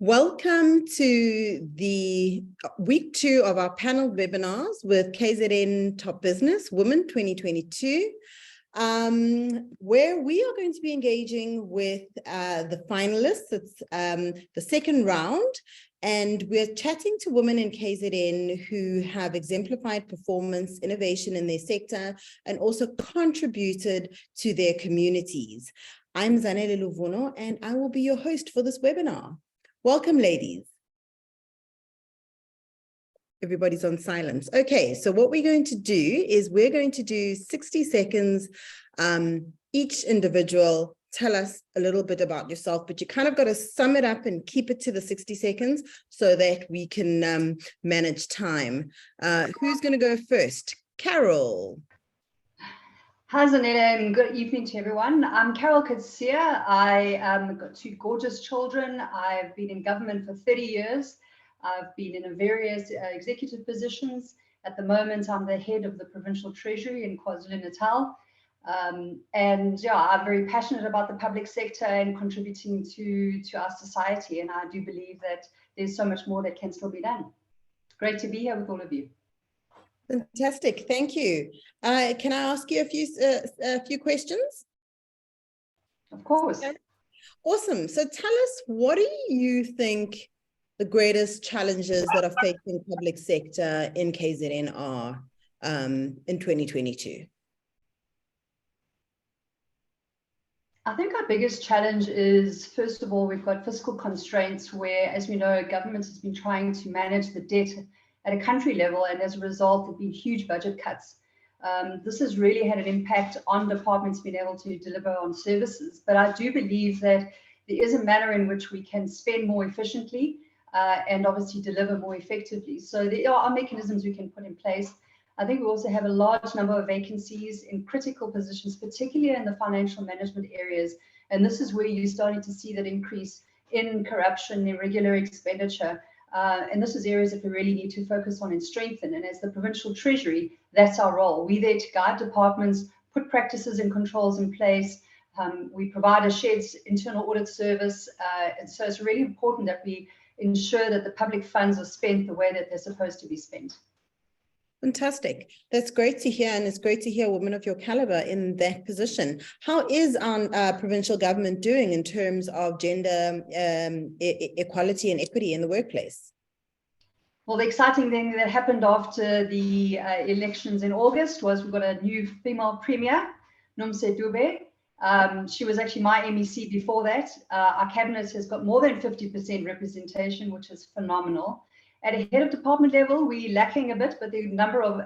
Welcome to the week 2 of our panel webinars with KZN Top Business Women 2022, where we are going to be engaging with the finalists. It's the second round, and we're chatting to women in KZN who have exemplified performance, innovation in their sector, and also contributed to their communities. I'm Zanele Luvuno, and I will be your host for this webinar. Welcome, ladies. Everybody's on silence. Okay, so what we're going to do is we're going to do 60 seconds. Each individual tell us a little bit about yourself, but you kind of got to sum it up and keep it to the 60 seconds so that we can manage time. Who's going to go first? Carol. Hi, Zanele, and good evening to everyone. I'm Carol Katsia. I got 2 gorgeous children. I've been in government for 30 years. I've been in various executive positions. At the moment, I'm the head of the provincial treasury in KwaZulu-Natal. And yeah, I'm very passionate about the public sector and contributing to our society. And I do believe that there's so much more that can still be done. Great to be here with all of you. Fantastic, thank you. Can I ask you a few questions? Of course. Okay. Awesome. So tell us, what do you think the greatest challenges that are facing public sector in KZN are in 2022? I think our biggest challenge is, first of all, we've got fiscal constraints where, as we know, government has been trying to manage the debt at a country level, and as a result, there have been huge budget cuts. This has really had an impact on departments being able to deliver on services. But I do believe that there is a manner in which we can spend more efficiently and obviously deliver more effectively. So there are mechanisms we can put in place. I think we also have a large number of vacancies in critical positions, particularly in the financial management areas. And this is where you're starting to see that increase in corruption, irregular expenditure. And this is areas that we really need to focus on and strengthen. And as the provincial treasury, that's our role. We're there to guide departments, put practices and controls in place. We provide a shared internal audit service. And so it's really important that we ensure that the public funds are spent the way that they're supposed to be spent. Fantastic. That's great to hear, and it's great to hear women of your caliber in that position. How is our provincial government doing in terms of gender equality and equity in the workplace? Well, the exciting thing that happened after the elections in August was we've got a new female premier, Nomse Dube. She was actually my MEC before that. Our cabinet has got more than 50% representation, which is phenomenal. At a head of department level, we're lacking a bit, but there are a number of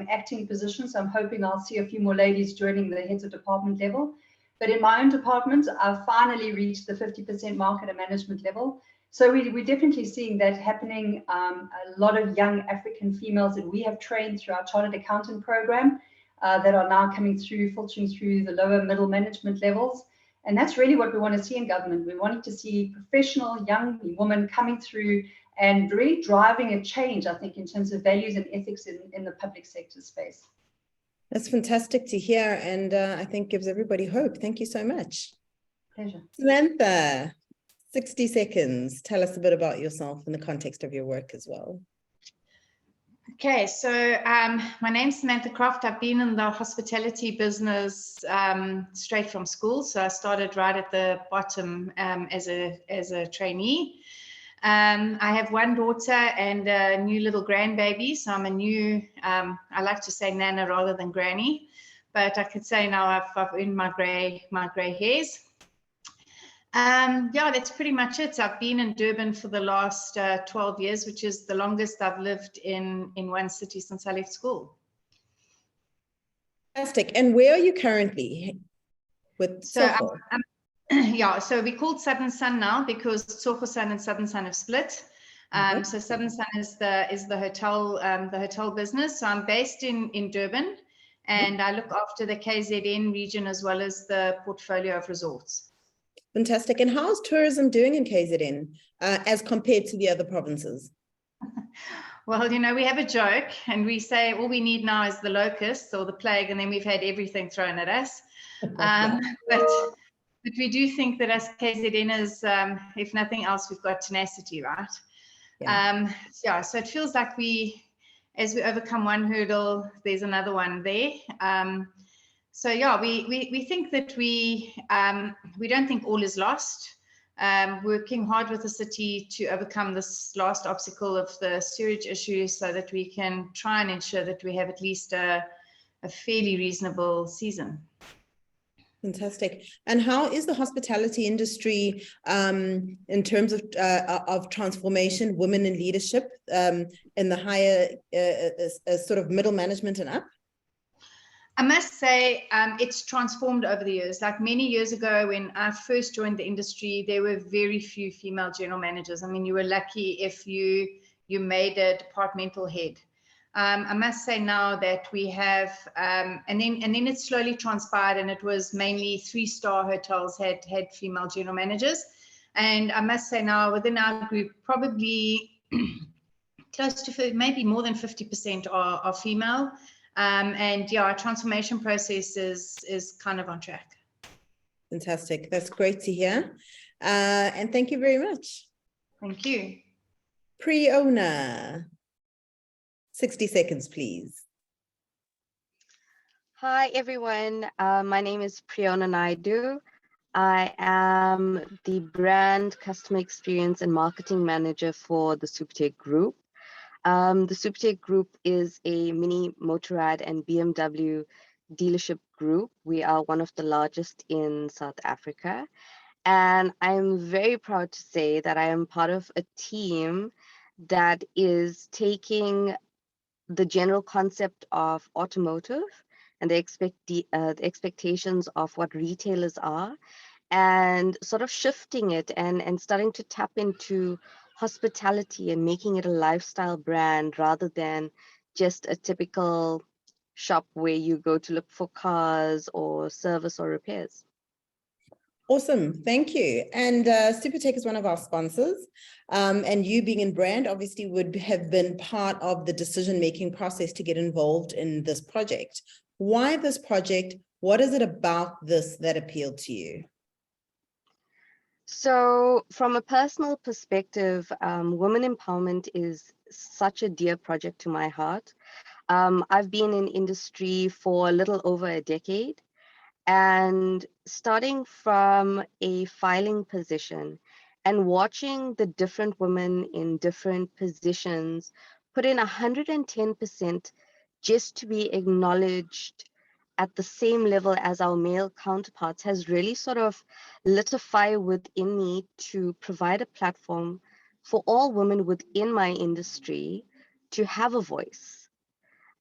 acting positions. I'm hoping I'll see a few more ladies joining the heads of department level. But in my own department, I've finally reached the 50% mark at a management level. So we're definitely seeing that happening. A lot of young African females that we have trained through our chartered accountant program that are now coming through, filtering through the lower middle management levels. And that's really what we want to see in government. We want to see professional young women coming through and really driving a change, I think, in terms of values and ethics in the public sector space. That's fantastic to hear, and I think gives everybody hope. Thank you so much. Pleasure. Samantha, 60 seconds. Tell us a bit about yourself in the context of your work as well. Okay, so my name's Samantha Croft. I've been in the hospitality business straight from school. So I started right at the bottom as a trainee. I have 1 daughter and a new little grandbaby. So I'm a new, I like to say nana rather than granny, but I could say now I've earned my gray hairs. Yeah, that's pretty much it. I've been in Durban for the last 12 years, which is the longest I've lived in one city since I left school. Fantastic. And where are you currently with Tsoko? Yeah, so we're called Southern Sun now because Tsoko Sun and Southern Sun have split. So Southern Sun is the hotel business. So I'm based in Durban, and I look after the KZN region as well as the portfolio of resorts. Fantastic. And how's tourism doing in KZN as compared to the other provinces? Well, you know, we have a joke and we say all we need now is the locusts or the plague, and then we've had everything thrown at us. But But we do think that as KZNers, if nothing else, we've got tenacity, right? Yeah. So it feels like as we overcome one hurdle, there's another one there. So yeah, we think that we don't think all is lost. Working hard with the city to overcome this last obstacle of the sewage issue so that we can try and ensure that we have at least a fairly reasonable season. Fantastic. And how is the hospitality industry in terms of transformation, women in leadership in the higher sort of middle management and up? I must say it's transformed over the years. Like many years ago when I first joined the industry, there were very few female general managers. I mean, you were lucky if you made a departmental head. I must say now that we have, and then it slowly transpired, and it was mainly 3-star hotels had female general managers. And I must say now within our group, probably close to maybe more than 50% are female. And yeah, our transformation process is kind of on track. Fantastic. That's great to hear. And thank you very much. Thank you. Pre-owner. 60 seconds, please. Hi, everyone. My name is Priyona Naidu. I am the brand customer experience and marketing manager for the Supertech Group. The Supertech Group is a mini Motorrad and BMW dealership group. We are one of the largest in South Africa. And I'm very proud to say that I am part of a team that is taking the general concept of automotive and the expectations of what retailers are, and sort of shifting it and starting to tap into hospitality and making it a lifestyle brand rather than just a typical shop where you go to look for cars or service or repairs. Awesome. Thank you. And Supertech is one of our sponsors. And you being in brand obviously would have been part of the decision-making process to get involved in this project. Why this project? What is it about this that appealed to you? So from a personal perspective, women empowerment is such a dear project to my heart. I've been in industry for a little over a decade. And starting from a filing position and watching the different women in different positions put in 110% just to be acknowledged at the same level as our male counterparts has really sort of lit a fire within me to provide a platform for all women within my industry to have a voice.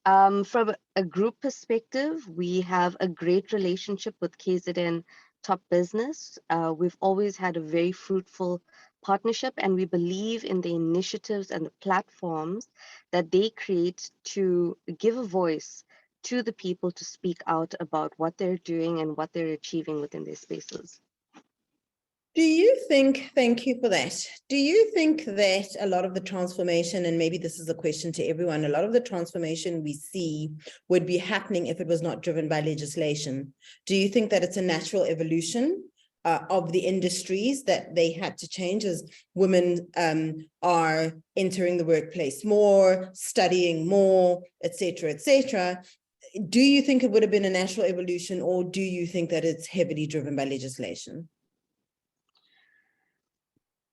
From a group perspective, we have a great relationship with KZN Top Business. We've always had a very fruitful partnership, and we believe in the initiatives and the platforms that they create to give a voice to the people to speak out about what they're doing and what they're achieving within their spaces. Do you think, thank you for that. Do you think that a lot of the transformation, and maybe this is a question to everyone, a lot of the transformation we see would be happening if it was not driven by legislation? Do you think that it's a natural evolution of the industries that they had to change as women are entering the workplace more, studying more, et cetera, do you think it would have been a natural evolution, or do you think that it's heavily driven by legislation?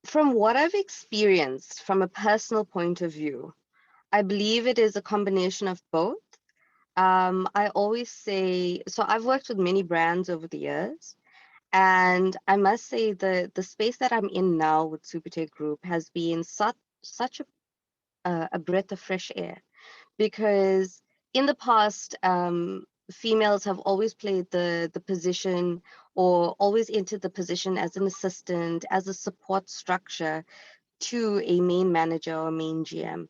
From what I've experienced from a personal point of view, I believe it is a combination of both. I always say, so I've worked with many brands over the years, and I must say the space that I'm in now with Supertech Group has been such a breath of fresh air, because in the past, females have always played the position or always entered the position as an assistant, as a support structure to a main manager or main GM.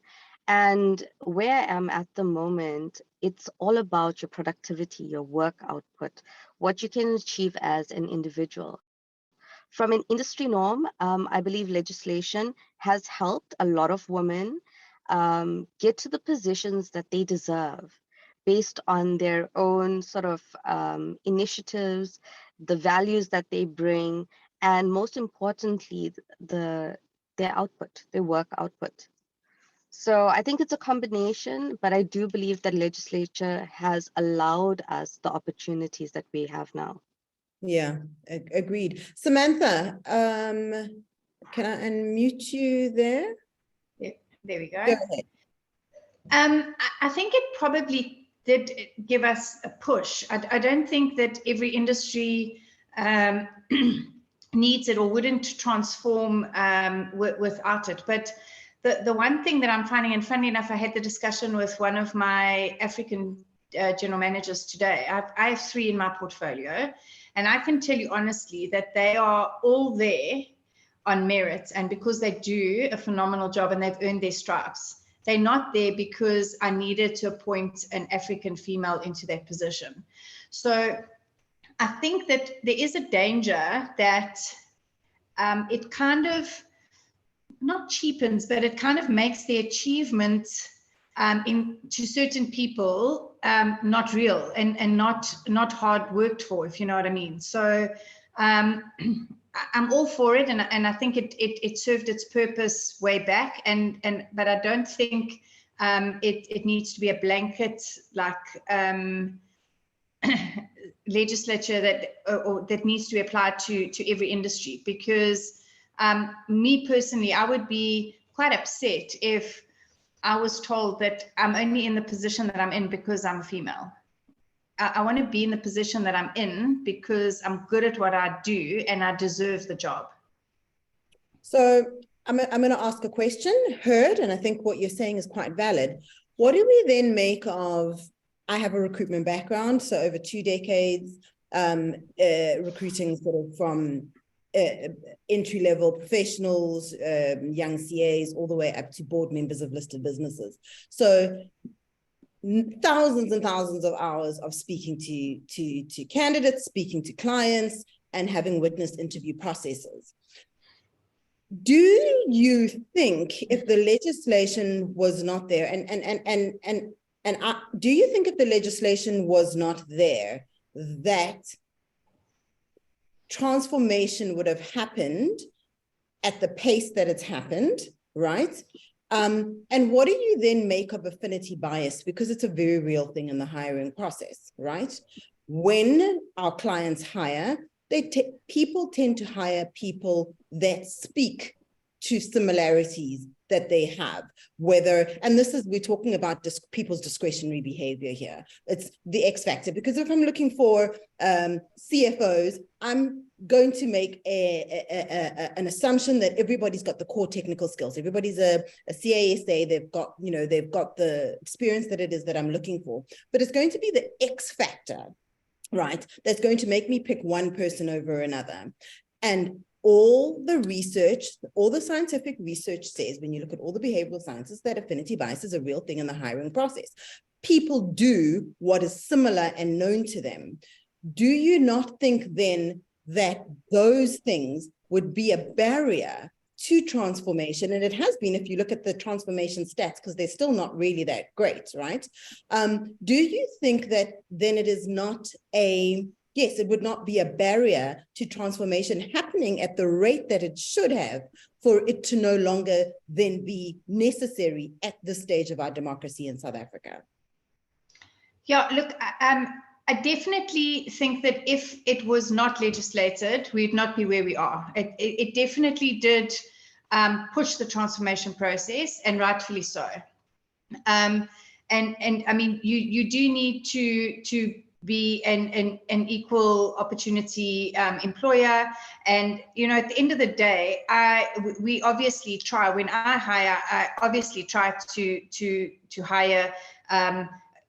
And where I am at the moment, it's all about your productivity, your work output, what you can achieve as an individual. From an industry norm, I believe legislation has helped a lot of women get to the positions that they deserve, based on their own sort of initiatives, the values that they bring, and most importantly, their output, their work output. So I think it's a combination, but I do believe that legislature has allowed us the opportunities that we have now. Yeah, agreed. Samantha, can I unmute you there? Yeah, there we go. Go ahead. I think it probably did give us a push. I don't think that every industry needs it or wouldn't transform without it. But the one thing that I'm finding, and funny enough, I had the discussion with one of my African general managers today. I have 3 in my portfolio, and I can tell you honestly that they are all there on merit and because they do a phenomenal job and they've earned their stripes. They're not there because I needed to appoint an African female into that position. So I think that there is a danger that it kind of, not cheapens, but it kind of makes the achievement to certain people not real and not hard worked for, if you know what I mean. So I'm all for it, and I think it served its purpose way back, but I don't think it needs to be a blanket like legislature that needs to be applied to every industry, because me personally, I would be quite upset if I was told that I'm only in the position that I'm in because I'm a female. I want to be in the position that I'm in because I'm good at what I do and I deserve the job. So I'm going to ask a question, heard, and I think what you're saying is quite valid. What do we then make of, I have a recruitment background, so over 2 decades, recruiting sort of from entry-level professionals, young CAs, all the way up to board members of listed businesses. So thousands and thousands of hours of speaking to candidates, speaking to clients, and having witnessed interview processes. Do you think if the legislation was not there, do you think if the legislation was not there, that transformation would have happened at the pace that it's happened, right? And what do you then make of affinity bias? Because it's a very real thing in the hiring process, right? When our clients hire, people tend to hire people that speak to similarities that they have, and we're talking about people's discretionary behavior here. It's the X factor, because if I'm looking for CFOs, I'm going to make an assumption that everybody's got the core technical skills. Everybody's a CASA, they've got the experience that it is that I'm looking for. But it's going to be the X factor, right, that's going to make me pick one person over another. And all the scientific research says, when you look at all the behavioral sciences, that affinity bias is a real thing in the hiring process. People do what is similar and known to them. Do you not think then that those things would be a barrier to transformation? And it has been, if you look at the transformation stats, because they're still not really that great, right? Do you think that then it is not it would not be a barrier to transformation happening at the rate that it should have for it to no longer then be necessary at this stage of our democracy in South Africa? Yeah, look, I definitely think that if it was not legislated, we'd not be where we are. It definitely did push the transformation process, and rightfully so. And I mean, you do need to be an equal opportunity employer, and at the end of the day, we obviously try. When I hire, I obviously try to hire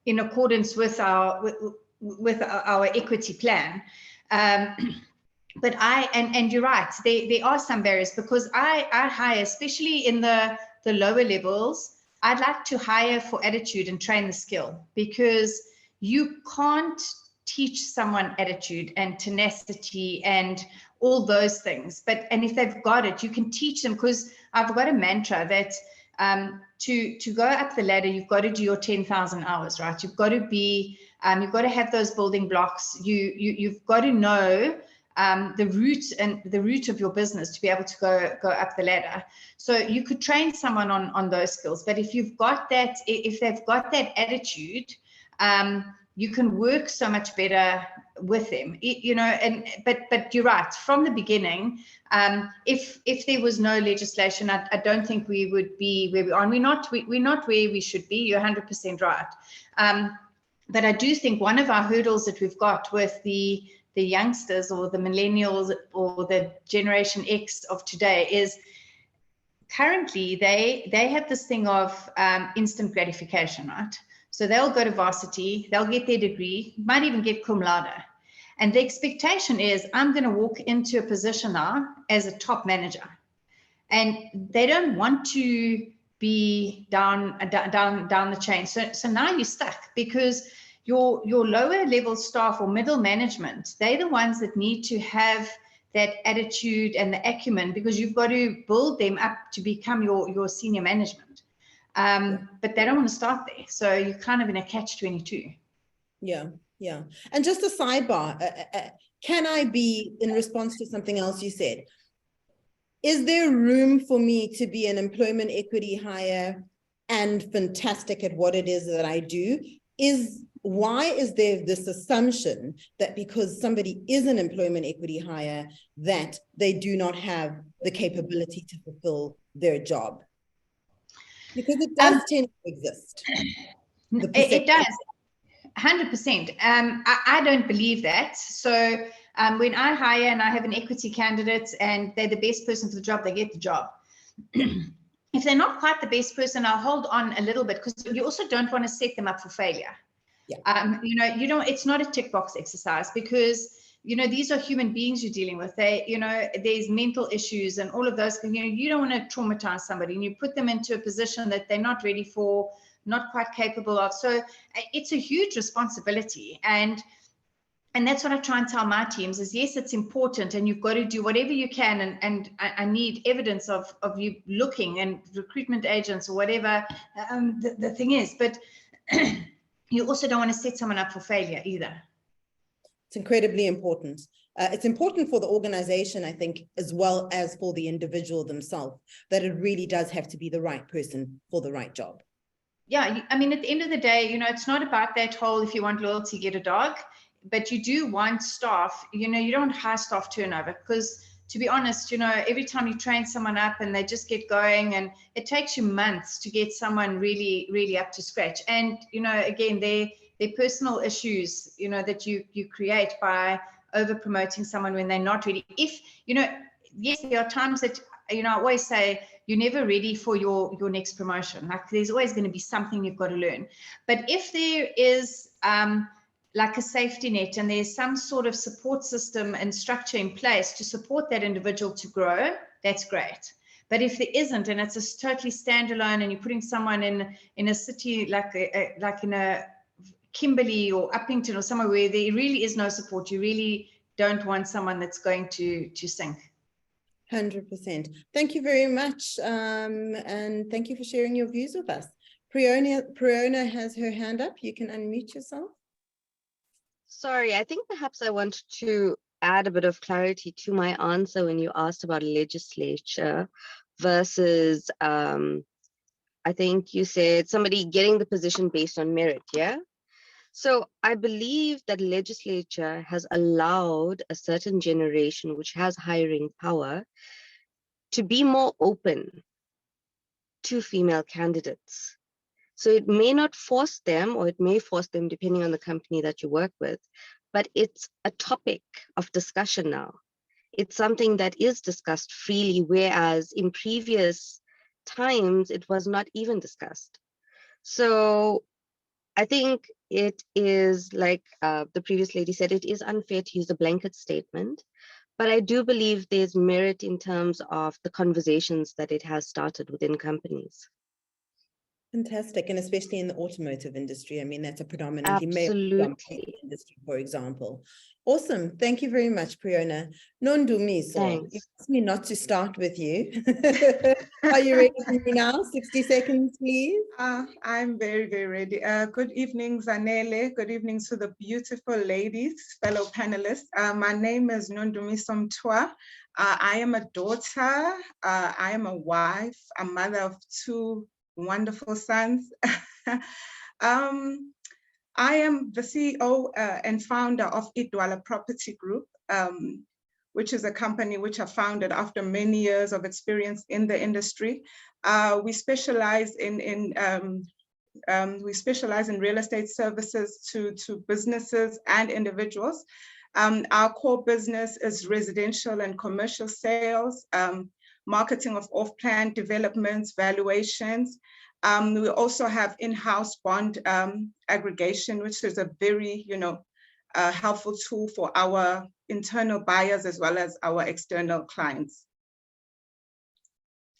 in accordance with our equity plan. But and you're right, there are some barriers, because I hire, especially in the lower levels, I'd like to hire for attitude and train the skill, because you can't teach someone attitude and tenacity and all those things. And if they've got it, you can teach them, because I've got a mantra that to go up the ladder, you've got to do your 10,000 hours, right? You've got to be, you've got to have those building blocks. You've got to know the root of your business to be able to go up the ladder. So you could train someone on those skills, but if you've got that, if they've got that attitude, you can work so much better with them, you know. And but you're right, from the beginning, if there was no legislation, I don't think we would be where we are, and we're not where we should be. You're 100% right. But I do think one of our hurdles that we've got with the youngsters or the millennials or the Generation X of today is currently they have this thing of instant gratification, right? So they'll go to varsity, they'll get their degree, might even get cum laude. And the expectation is, I'm going to walk into a position now as a top manager. And they don't want to be down the chain. So now you're stuck, because your lower level staff or middle management, they're the ones that need to have that attitude and the acumen, because you've got to build them up to become your senior management. But they don't want to start there. So you're kind of in a catch-22. Yeah. Yeah. And just a sidebar, can I be, in response to something else you said, is there room for me to be an employment equity hire and fantastic at what it is that I do? Why is there this assumption that because somebody is an employment equity hire, that they do not have the capability to fulfill their job? Because it does tend to exist. It does. 100%. I don't believe that. So when I hire and I have an equity candidate and they're the best person for the job, they get the job. If they're not quite the best person, I'll hold on a little bit, because you also don't want to set them up for failure. Yeah. You know, it's not a tick box exercise, because you know, these are human beings you're dealing with. They, you know, there's mental issues and all of those. You know, you don't want to traumatize somebody, and you put them into a position that they're not ready for, not quite capable of. So it's a huge responsibility. And that's what I try and tell my teams is, yes, it's important, and you've got to do whatever you can. And I need evidence of you looking, and recruitment agents or whatever the thing is. But you also don't want to set someone up for failure either. It's incredibly important. It's important for the organization, I think, as well as for the individual themselves, that it really does have to be the right person for the right job. Yeah, I mean, at the end of the day, you know, it's not about that whole, if you want loyalty, get a dog, but you do want staff, you know, you don't want high staff turnover, because to be honest, you know, every time you train someone up and they just get going, and it takes you months to get someone really, really up to scratch. And, you know, again, their personal issues, you know, that you create by over promoting someone when they're not ready. If, you know, yes, there are times that, you know, I always say, you're never ready for your next promotion. Like, there's always going to be something you've got to learn. But if there is like a safety net, and there's some sort of support system and structure in place to support that individual to grow, that's great. But if there isn't, and it's a totally standalone, and you're putting someone in a city like in a Kimberley or Uppington or somewhere where there really is no support, you really don't want someone that's going to sink. 100%. Thank you very much. And thank you for sharing your views with us. Priona has her hand up. You can unmute yourself. Sorry, I think perhaps I want to add a bit of clarity to my answer when you asked about legislature versus, I think you said somebody getting the position based on merit, yeah? So I believe that legislature has allowed a certain generation which has hiring power to be more open to female candidates. So it may not force them, or it may force them depending on the company that you work with, but it's a topic of discussion now. It's something that is discussed freely, whereas in previous times it was not even discussed. So I think it is, like the previous lady said, it is unfair to use a blanket statement, but I do believe there's merit in terms of the conversations that it has started within companies. Fantastic, and especially in the automotive industry. I mean, that's a predominantly male Absolutely. industry, for example. Awesome. Thank you very much, Priyona. Nondumiso, Thanks. you asked me not to start with you. Are you ready for me now? 60 seconds, please. I'm very, very ready. Good evening, Zanele. Good evening to the beautiful ladies, fellow panelists. My name is Nondumiso Mtwa. I am a daughter. I am a wife, a mother of 2 wonderful sons. I am the CEO and founder of Idwala Property Group, which is a company which I founded after many years of experience in the industry. We specialize in real estate services to businesses and individuals. Our core business is residential and commercial sales, marketing of off-plan developments, valuations. We also have in-house bond aggregation, which is a very, helpful tool for our internal buyers as well as our external clients.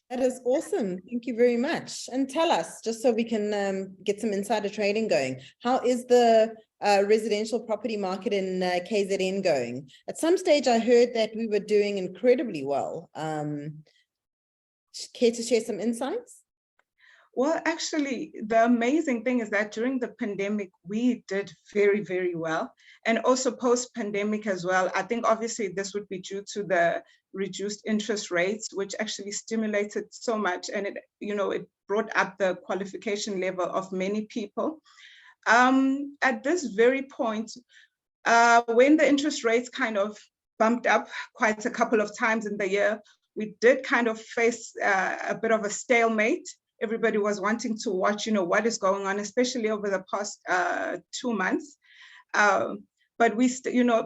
That is awesome. Thank you very much. And tell us, just so we can get some insider trading going, how is the residential property market in KZN going? At some stage, I heard that we were doing incredibly well. Care to share some insights? Well, actually, the amazing thing is that during the pandemic, we did very, very well. And also post-pandemic as well. I think obviously this would be due to the reduced interest rates, which actually stimulated so much. And it brought up the qualification level of many people. At this very point, when the interest rates kind of bumped up quite a couple of times in the year, we did kind of face a bit of a stalemate. Everybody was wanting to watch, what is going on, especially over the past 2 months. But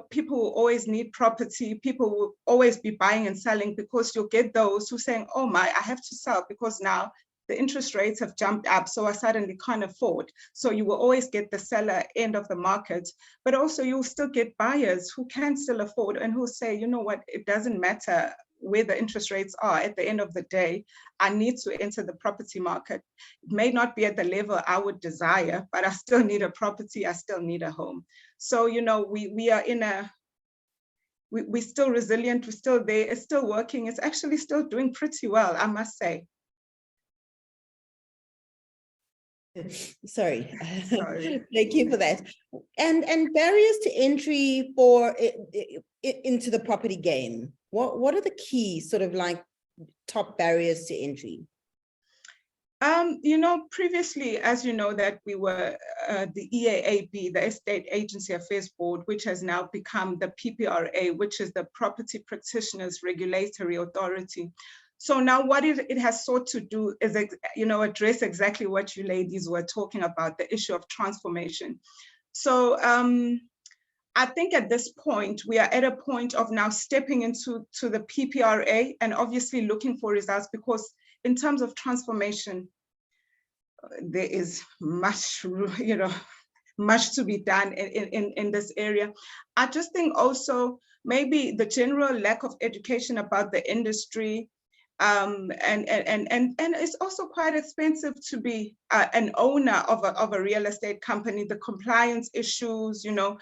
people will always need property. People will always be buying and selling because you'll get those who saying, oh my, I have to sell because now the interest rates have jumped up, so I suddenly can't afford. So you will always get the seller end of the market, but also you'll still get buyers who can still afford and who say, you know what, it doesn't matter where the interest rates are. At the end of the day, I need to enter the property market. It may not be at the level I would desire, but I still need a property, I still need a home. So, we are we're still resilient, we're still there, it's still working, it's actually still doing pretty well, I must say. Sorry. Thank you for that. And barriers to entry for into the property game. What are the key sort of like top barriers to entry? Previously, as you know, that we were the EAAB, the Estate Agency Affairs Board, which has now become the PPRA, which is the Property Practitioners Regulatory Authority. So now what it has sought to do is, address exactly what you ladies were talking about, the issue of transformation. So I think at this point, we are at a point of now stepping into the PPRA and obviously looking for results, because in terms of transformation, there is much, much to be done in this area. I just think also maybe the general lack of education about the industry, and it's also quite expensive to be an owner of a real estate company. The compliance issues, the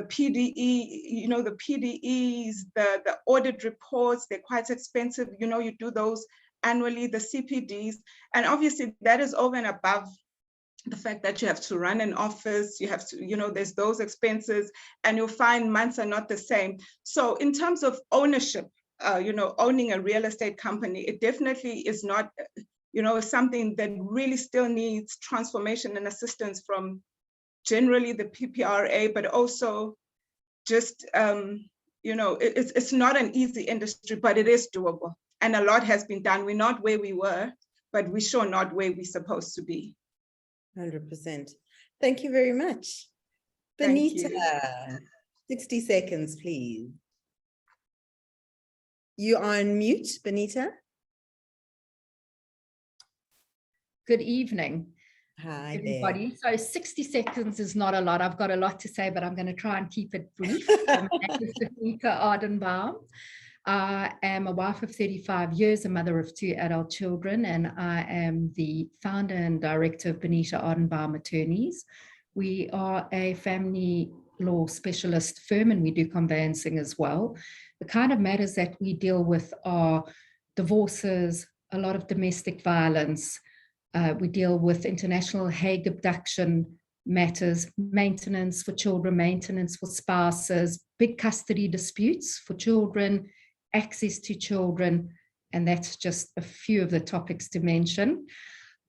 PDE, the PDEs, the audit reports, they're quite expensive. You do those annually, the CPDs, and obviously that is over and above the fact that you have to run an office, you have to, there's those expenses, and you'll find months are not the same. So in terms of ownership, owning a real estate company, it definitely is not, something that really still needs transformation and assistance from generally the PPRA, but also just, it's not an easy industry, but it is doable. And a lot has been done. We're not where we were, but we're sure not where we're supposed to be. 100%. Thank you very much. Benita, 60 seconds, please. You are on mute, Benita. Good evening. Hi, everybody. there. So 60 seconds is not a lot. I've got a lot to say, but I'm going to try and keep it brief. Benita Ardenbaum. I am a wife of 35 years, a mother of 2 adult children, and I am the founder and director of Benita Ardenbaum Attorneys. We are a family law specialist firm, and we do conveyancing as well. The kind of matters that we deal with are divorces, a lot of domestic violence. We deal with international Hague abduction matters, maintenance for children, maintenance for spouses, big custody disputes for children, access to children, and that's just a few of the topics to mention.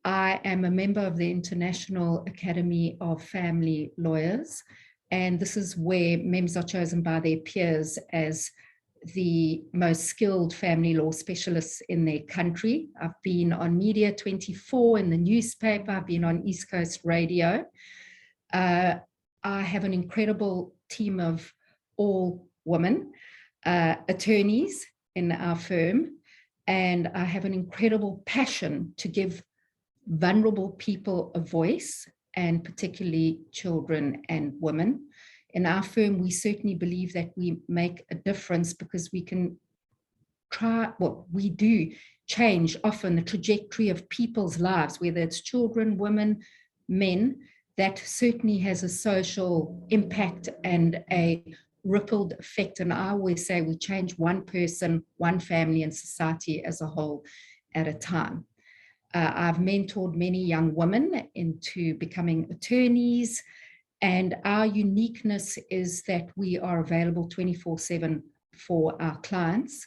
I am a member of the International Academy of Family Lawyers, and this is where members are chosen by their peers as the most skilled family law specialists in their country. I've been on Media 24 in the newspaper, I've been on East Coast Radio. I have an incredible team of all women attorneys in our firm, and I have an incredible passion to give vulnerable people a voice, and particularly children and women. In our firm, we certainly believe that we make a difference because we can we do change often the trajectory of people's lives, whether it's children, women, men. That certainly has a social impact and a rippled effect. And I always say we change one person, one family, and society as a whole at a time. I've mentored many young women into becoming attorneys, and our uniqueness is that we are available 24/7 for our clients.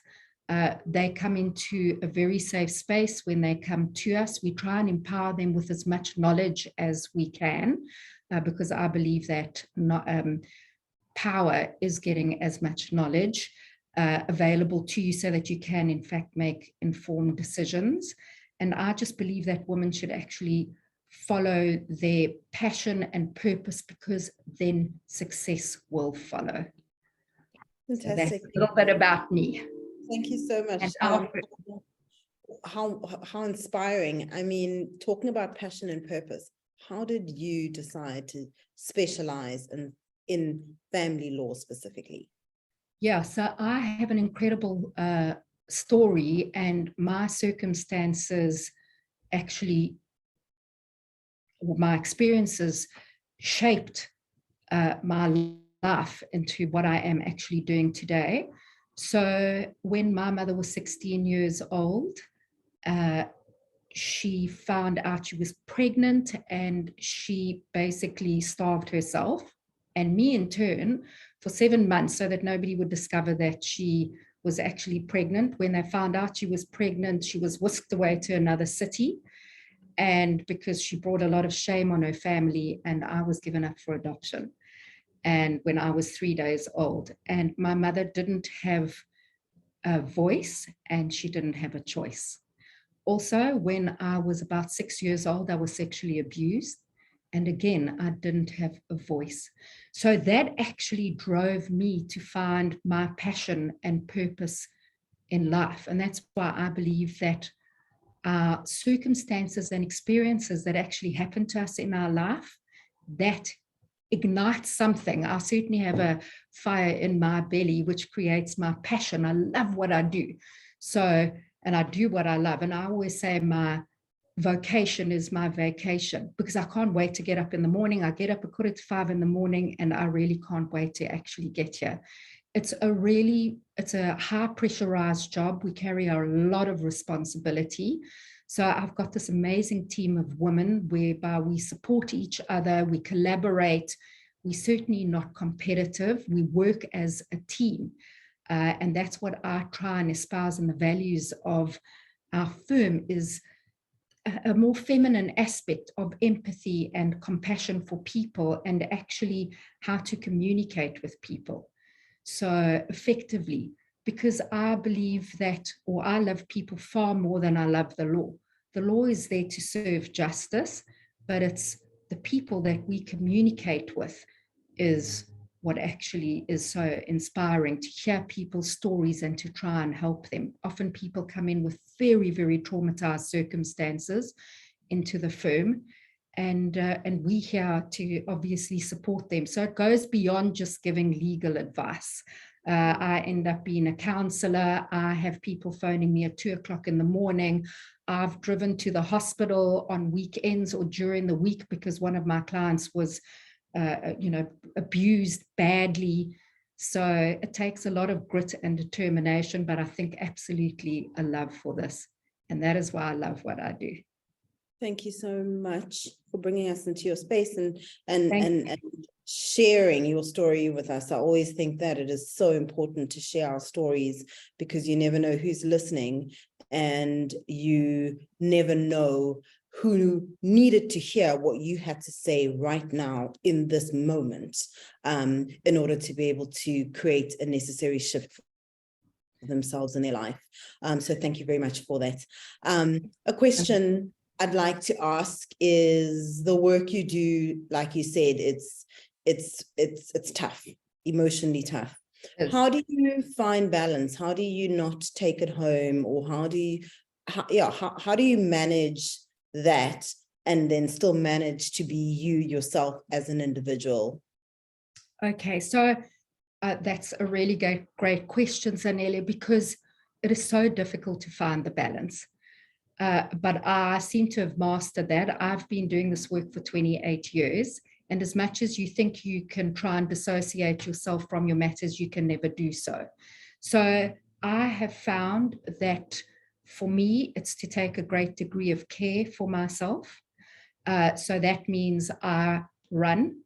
They come into a very safe space when they come to us. We try and empower them with as much knowledge as we can, because I believe that power is getting as much knowledge available to you so that you can, in fact, make informed decisions. And I just believe that women should actually follow their passion and purpose, because then success will follow. Fantastic. So that's a little bit about me. Thank you so much. How inspiring. I mean, talking about passion and purpose, how did you decide to specialize in family law specifically? Yeah, so I have an incredible story, and my circumstances actually, my experiences shaped my life into what I am actually doing today. So when my mother was 16 years old, she found out she was pregnant, and she basically starved herself and me in turn for 7 months so that nobody would discover that she was actually pregnant. When they found out she was pregnant, she was whisked away to another city, and because she brought a lot of shame on her family, and I was given up for adoption. And when I was 3 days old, and my mother didn't have a voice and she didn't have a choice. Also, when I was about 6 years old, I was sexually abused. And again, I didn't have a voice. So that actually drove me to find my passion and purpose in life. And that's why I believe that our circumstances and experiences that actually happen to us in our life, that ignites something. I certainly have a fire in my belly, which creates my passion. I love what I do. So, and I do what I love. And I always say my vocation is my vacation, because I can't wait to get up in the morning. I get up at 4:45 in the morning, and I really can't wait to actually get here. It's a high pressurized job. We carry a lot of responsibility. So I've got this amazing team of women whereby we support each other, we collaborate. We're certainly not competitive. We work as a team. And that's what I try and espouse in the values of our firm, is a more feminine aspect of empathy and compassion for people, and actually how to communicate with people so effectively, because I believe that, or I love people far more than I love the law. The law is there to serve justice, but it's the people that we communicate with is what actually is so inspiring, to hear people's stories and to try and help them. Often people come in with very, very traumatized circumstances into the firm, and we're here to obviously support them. So it goes beyond just giving legal advice. I end up being a counselor. I have people phoning me at 2 o'clock in the morning. I've driven to the hospital on weekends or during the week because one of my clients was, abused badly. So it takes a lot of grit and determination, but I think absolutely a love for this. And that is why I love what I do. Thank you so much for bringing us into your space and sharing your story with us. I always think that it is so important to share our stories because you never know who's listening and you never know who needed to hear what you had to say right now in this moment, in order to be able to create a necessary shift for themselves in their life. So thank you very much for that. A question I'd like to ask is the work you do, like you said, it's tough, emotionally tough. Yes. How do you find balance? How do you not take it home, or how do you manage that and then still manage to be you yourself as an individual? Okay, so that's a really great question, Zanele, because it is so difficult to find the balance. But I seem to have mastered that. I've been doing this work for 28 years. And as much as you think you can try and dissociate yourself from your matters, you can never do so. So I have found that for me, it's to take a great degree of care for myself. So that means I run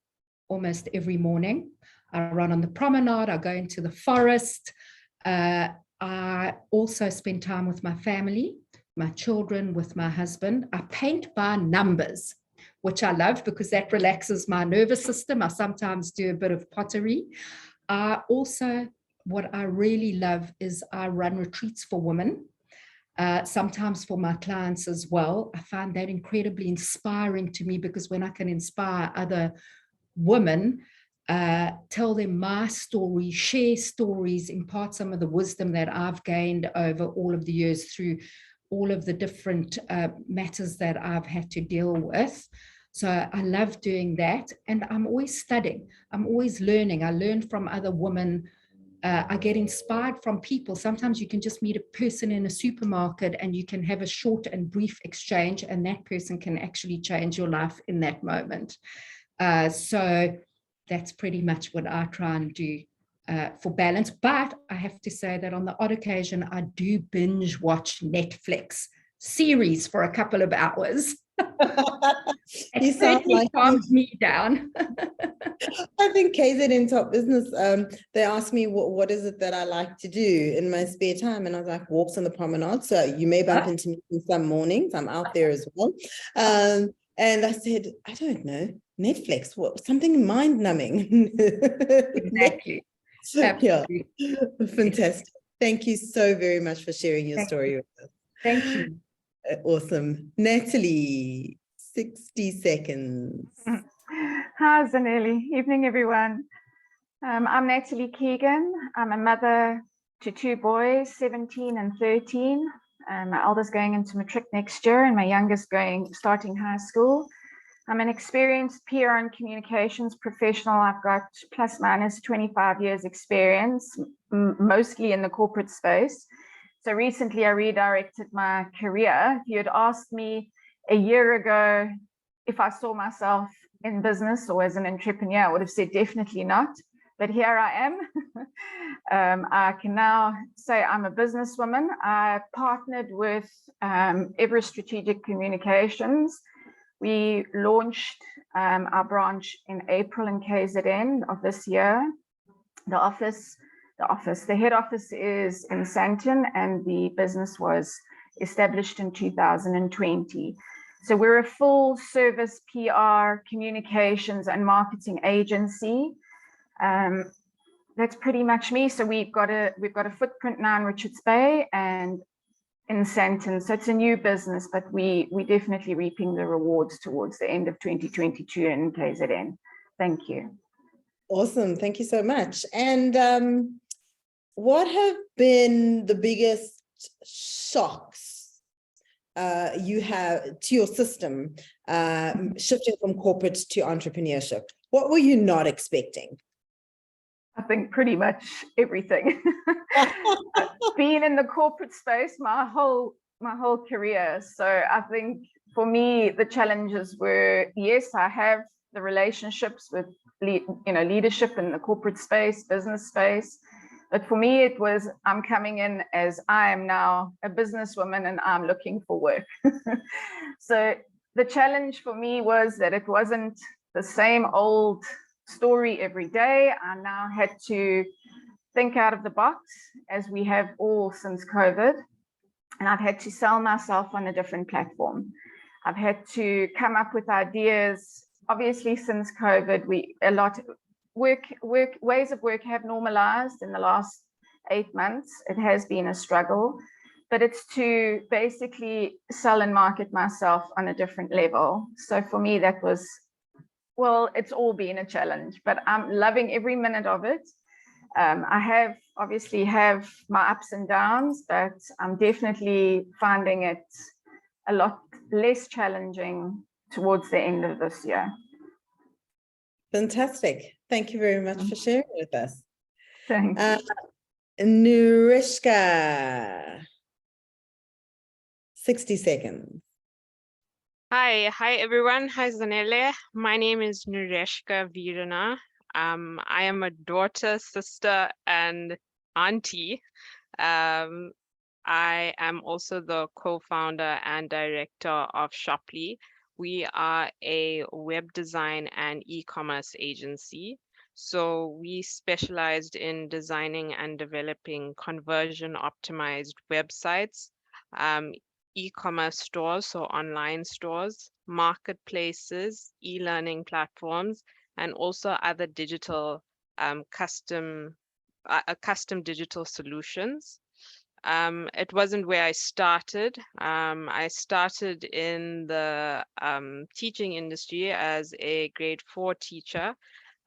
almost every morning. I run on the promenade, I go into the forest. I also spend time with my family, my children, with my husband. I paint by numbers, which I love because that relaxes my nervous system. I sometimes do a bit of pottery. Also, what I really love is I run retreats for women, sometimes for my clients as well. I find that incredibly inspiring to me because when I can inspire other women, tell them my story, share stories, impart some of the wisdom that I've gained over all of the years through all of the different matters that I've had to deal with. So I love doing that. And I'm always studying. I'm always learning. I learn from other women. I get inspired from people. Sometimes you can just meet a person in a supermarket and you can have a short and brief exchange, and that person can actually change your life in that moment. So that's pretty much what I try and do for balance. But I have to say that on the odd occasion, I do binge watch Netflix series for a couple of hours. It certainly calms me down. I think KZN Top Business, they asked me what is it that I like to do in my spare time, and I was like, walks on the promenade. So you may bump into me in some mornings. I'm out there as well. And I said, I don't know, Netflix, something mind-numbing. Exactly. Absolutely. Yeah, fantastic. Thank you so very much for sharing your story with us. Thank you. Awesome. Natalie, 60 seconds. Hi, Zanele. Evening, everyone. I'm Natalie Keegan. I'm a mother to two boys, 17 and 13. My eldest going into matric next year and my youngest starting high school. I'm an experienced PR and communications professional. I've got plus minus 25 years experience, mostly in the corporate space. So recently I redirected my career. If you had asked me a year ago if I saw myself in business or as an entrepreneur, I would have said definitely not. But here I am. I can now say I'm a businesswoman. I partnered with Everest Strategic Communications. We launched our branch in April in KZN of this year. The head office is in Sandton, and the business was established in 2020. So we're a full service PR, communications and marketing agency. That's pretty much me. So we've got a footprint now in Richards Bay and in Sandton. So it's a new business, but we definitely reaping the rewards towards the end of 2022 in KZN. Thank you. Awesome. Thank you so much. And what have been the biggest shocks you have to your system, shifting from corporate to entrepreneurship? What were you not expecting? I think pretty much everything. Being in the corporate space my whole career. So I think for me, the challenges were, yes, I have the relationships with leadership in the corporate space, business space. But for me, it was, I'm coming in as I am now a businesswoman and I'm looking for work. So the challenge for me was that it wasn't the same old story every day. I now had to think out of the box, as we have all since COVID. And I've had to sell myself on a different platform. I've had to come up with ideas. Obviously, since COVID, ways of work have normalized in the last 8 months. It has been a struggle, but it's to basically sell and market myself on a different level. So for me, that was, well, it's all been a challenge, but I'm loving every minute of it. I obviously have my ups and downs, but I'm definitely finding it a lot less challenging towards the end of this year. Fantastic. Thank you very much for sharing with us. Thanks. Nurishka, 60 seconds. Hi everyone. Hi Zanele. My name is Nurishka Virana. I am a daughter, sister, and auntie. I am also the co-founder and director of Shoply. We are a web design and e-commerce agency. So we specialized in designing and developing conversion optimized websites, e-commerce stores, so online stores, marketplaces, e-learning platforms, and also other digital custom digital solutions. It wasn't where I started. I started in the teaching industry as a grade 4 teacher,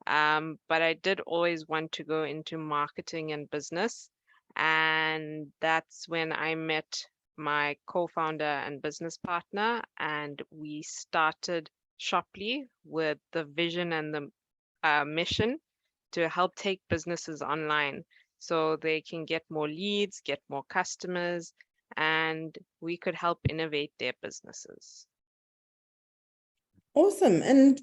but I did always want to go into marketing and business. And that's when I met my co-founder and business partner, and we started Shoply with the vision and the mission to help take businesses online so they can get more leads, get more customers, and we could help innovate their businesses. Awesome. And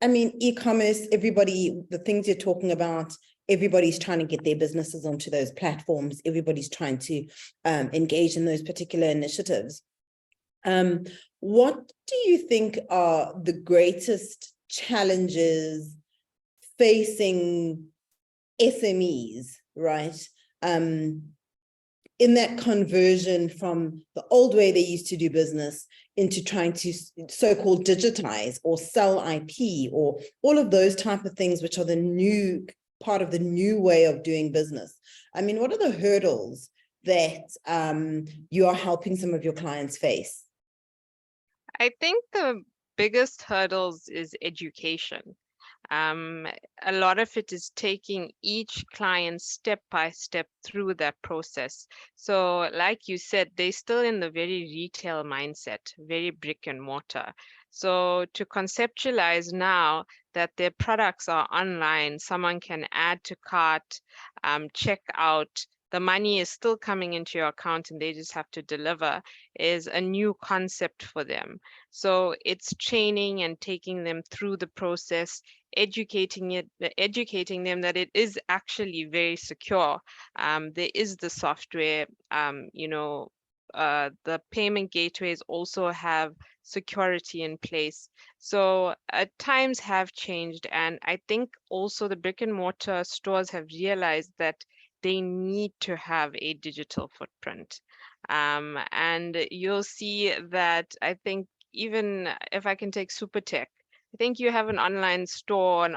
I mean, e-commerce, everybody, the things you're talking about, everybody's trying to get their businesses onto those platforms. Everybody's trying to engage in those particular initiatives. What do you think are the greatest challenges facing SMEs, right? In that conversion from the old way they used to do business into trying to so-called digitize or sell IP or all of those type of things, which are the new part of the new way of doing business. I mean, what are the hurdles that you are helping some of your clients face? I think the biggest hurdles is education. A lot of it is taking each client step by step through that process. So like you said, they're still in the very retail mindset, very brick and mortar. So to conceptualize now that their products are online, someone can add to cart, check out, the money is still coming into your account and they just have to deliver, is a new concept for them. So it's training and taking them through the process, educating them that it is actually very secure. There is the software, the payment gateways also have security in place. So times have changed, and I think also the brick and mortar stores have realized that they need to have a digital footprint. And you'll see that, I think, even if I can take Supertech, I think you have an online store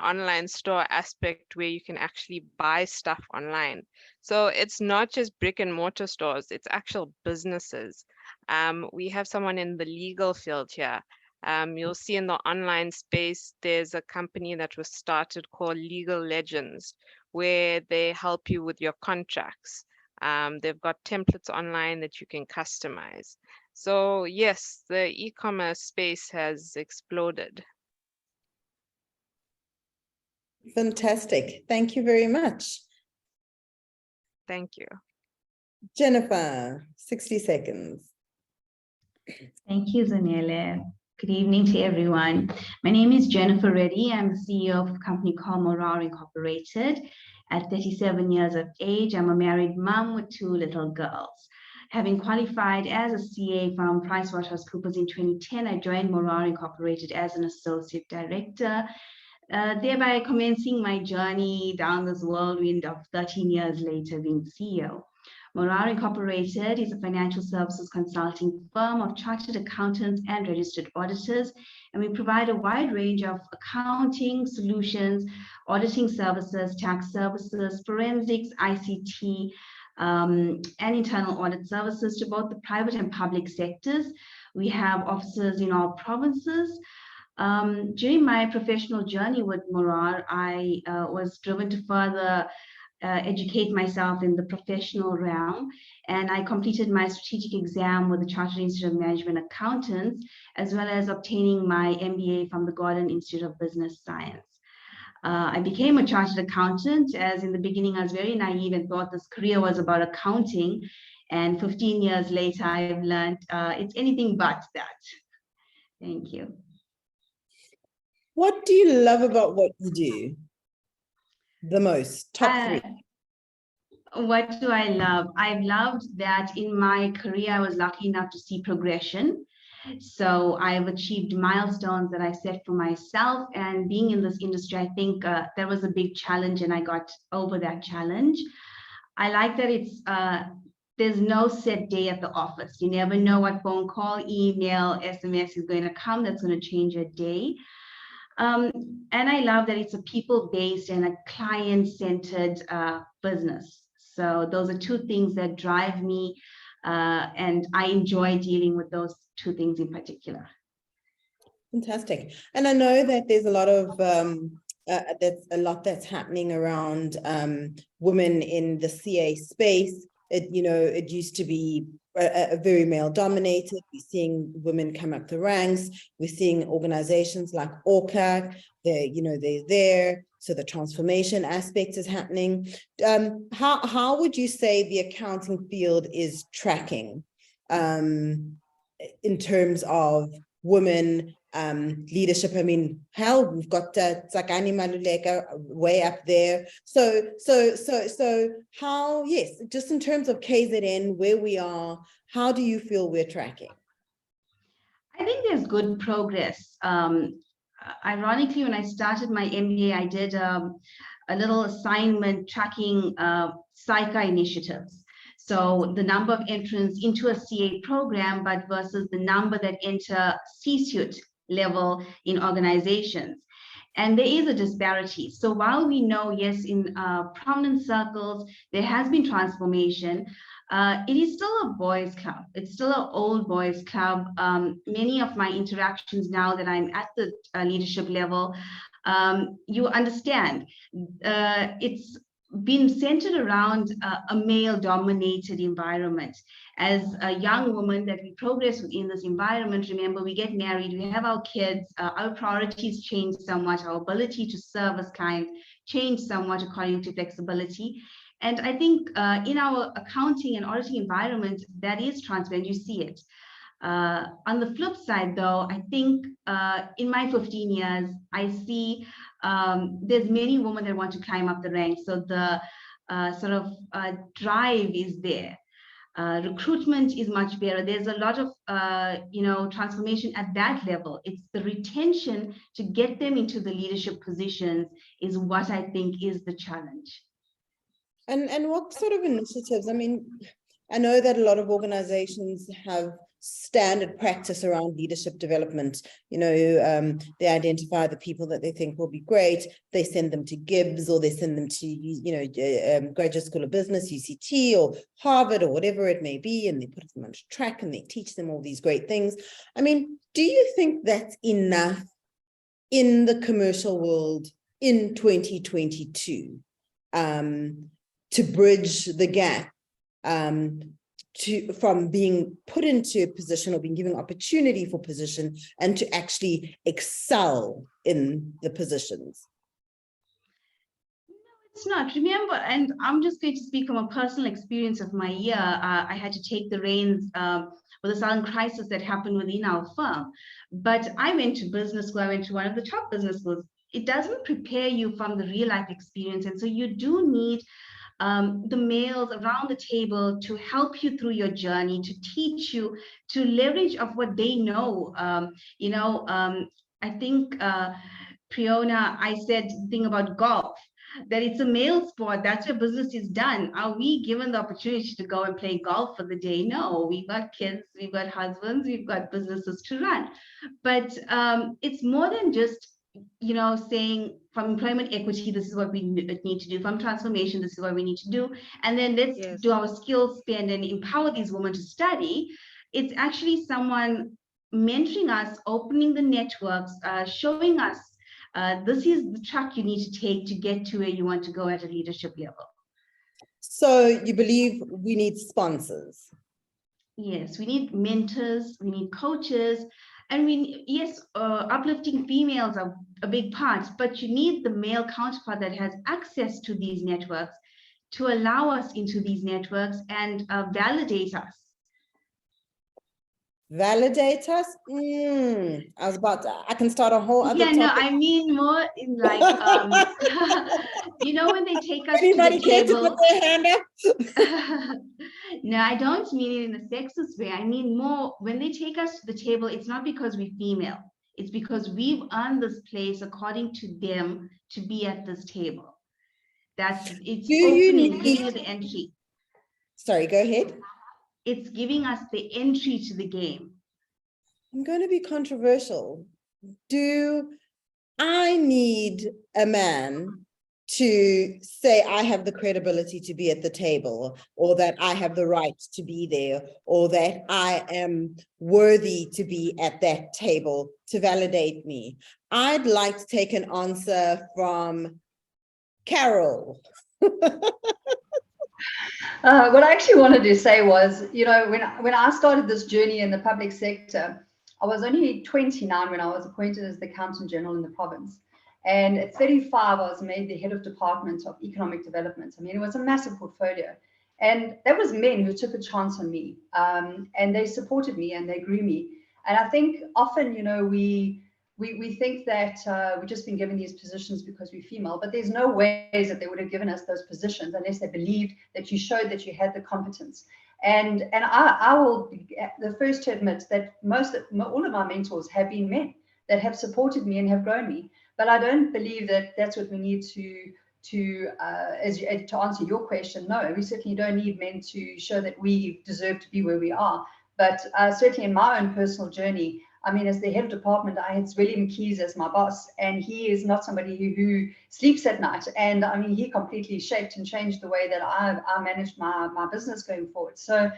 aspect where you can actually buy stuff online. So it's not just brick and mortar stores, it's actual businesses. We have someone in the legal field here. You'll see in the online space, there's a company that was started called Legal Legends, where they help you with your contracts. They've got templates online that you can customize. So yes, the e-commerce space has exploded. Fantastic. Thank you very much. Thank you. Jennifer, 60 seconds. Thank you, Zanele. Good evening to everyone. My name is Jennifer Reddy. I'm the CEO of a company called Morar Incorporated. At 37 years of age, I'm a married mom with 2 little girls. Having qualified as a CA from PricewaterhouseCoopers in 2010, I joined Morar Incorporated as an associate director, thereby commencing my journey down this whirlwind of 13 years later being CEO. Morar Incorporated is a financial services consulting firm of chartered accountants and registered auditors, and we provide a wide range of accounting solutions, auditing services, tax services, forensics, ICT, and internal audit services to both the private and public sectors. We have offices in all provinces. During my professional journey with Morar, I was driven to further educate myself in the professional realm, and I completed my strategic exam with the Chartered Institute of Management Accountants, as well as obtaining my MBA from the Gordon Institute of Business Science. I became a chartered accountant, as in the beginning I was very naive and thought this career was about accounting, and 15 years later I've learned it's anything but that. Thank you. What do you love about what you do the most? Top 3. What do I love? I've loved that in my career, I was lucky enough to see progression. So I've achieved milestones that I set for myself, and being in this industry, I think there was a big challenge and I got over that challenge. I like that it's there's no set day at the office. You never know what phone call, email, SMS is going to come that's going to change your day. And I love that it's a people-based and a client-centered business. So those are 2 things that drive me, and I enjoy dealing with those 2 things in particular. Fantastic. And I know that there's a lot of that's happening around women in the CA space. It used to be a very male dominated. We're seeing women come up the ranks. We're seeing organizations like ORCA, they're there. So the transformation aspect is happening. How would you say the accounting field is tracking in terms of women leadership? I mean, hell, we've got Tsakani Maluleka way up there. So how, yes, just in terms of KZN, where we are, how do you feel we're tracking? I think there's good progress. Ironically, when I started my MBA, I did a little assignment tracking SICA initiatives. So the number of entrants into a CA program, but versus the number that enter C-suite level in organizations. And there is a disparity. So while we know, yes, in prominent circles, there has been transformation, it is still a boys' club. It's still an old boys' club. Many of my interactions now that I'm at the leadership level, you understand, it's been centered around a male-dominated environment. As a young woman that we progress within this environment, remember, we get married, we have our kids, our priorities change somewhat, our ability to service clients change somewhat according to flexibility. And I think in our accounting and auditing environment, that is transparent, you see it. On the flip side, though, I think in my 15 years, I see there's many women that want to climb up the ranks. So the sort of drive is there. Recruitment is much better. There's a lot of transformation at that level. It's the retention to get them into the leadership positions is what I think is the challenge. And what sort of initiatives? I mean, I know that a lot of organizations have standard practice around leadership development. They identify the people that they think will be great. They send them to Gibbs, or they send them to, Graduate School of Business, UCT, or Harvard, or whatever it may be, and they put them on track and they teach them all these great things. I mean, do you think that's enough in the commercial world in 2022 to bridge the gap from being put into a position or being given opportunity for position and to actually excel in the positions? It's not. Remember, and I'm just going to speak from a personal experience of my year. I had to take the reins with a sudden crisis that happened within our firm. But I went to business school. I went to one of the top business schools. It doesn't prepare you from the real life experience. And so you do need the males around the table to help you through your journey, to teach you, to leverage of what they know. I think, Priona, I said the thing about golf, that it's a male sport. That's where business is done. Are we given the opportunity to go and play golf for the day? No, we've got kids, we've got husbands, we've got businesses to run. But it's more than just, saying from employment equity, this is what we need to do. From transformation, this is what we need to do. And then let's do our skills spend and empower these women to study. It's actually someone mentoring us, opening the networks, showing us this is the track you need to take to get to where you want to go at a leadership level. So you believe we need sponsors? Yes, we need mentors, we need coaches, and uplifting females are a big part, but you need the male counterpart that has access to these networks to allow us into these networks and validate us. Validate us? I can start a whole other topic. No, I mean more in like, when they take us Anybody to the care table. to put their hand up? No, I don't mean it in a sexist way. I mean more when they take us to the table, it's not because we're female. It's because we've earned this place according to them to be at this table. It's giving you the entry. Sorry, go ahead. It's giving us the entry to the game. I'm going to be controversial. Do I need a man to say I have the credibility to be at the table, or that I have the right to be there, or that I am worthy to be at that table to validate me? I'd like to take an answer from Carol. What I actually wanted to say was, when I started this journey in the public sector, I was only 29 when I was appointed as the Accountant General in the province. And at 35, I was made the head of department of economic development. I mean, it was a massive portfolio. And that was men who took a chance on me, and they supported me and they grew me. And I think often, we think that we've just been given these positions because we're female, but there's no ways that they would have given us those positions unless they believed that you showed that you had the competence. And I will be the first to admit that all of my mentors have been men that have supported me and have grown me. But I don't believe that that's what we need to answer your question. No, we certainly don't need men to show that we deserve to be where we are. But certainly in my own personal journey, I mean, as the head of department, I had William Keys as my boss, and he is not somebody who sleeps at night. And I mean, he completely shaped and changed the way that I managed my business going forward. So,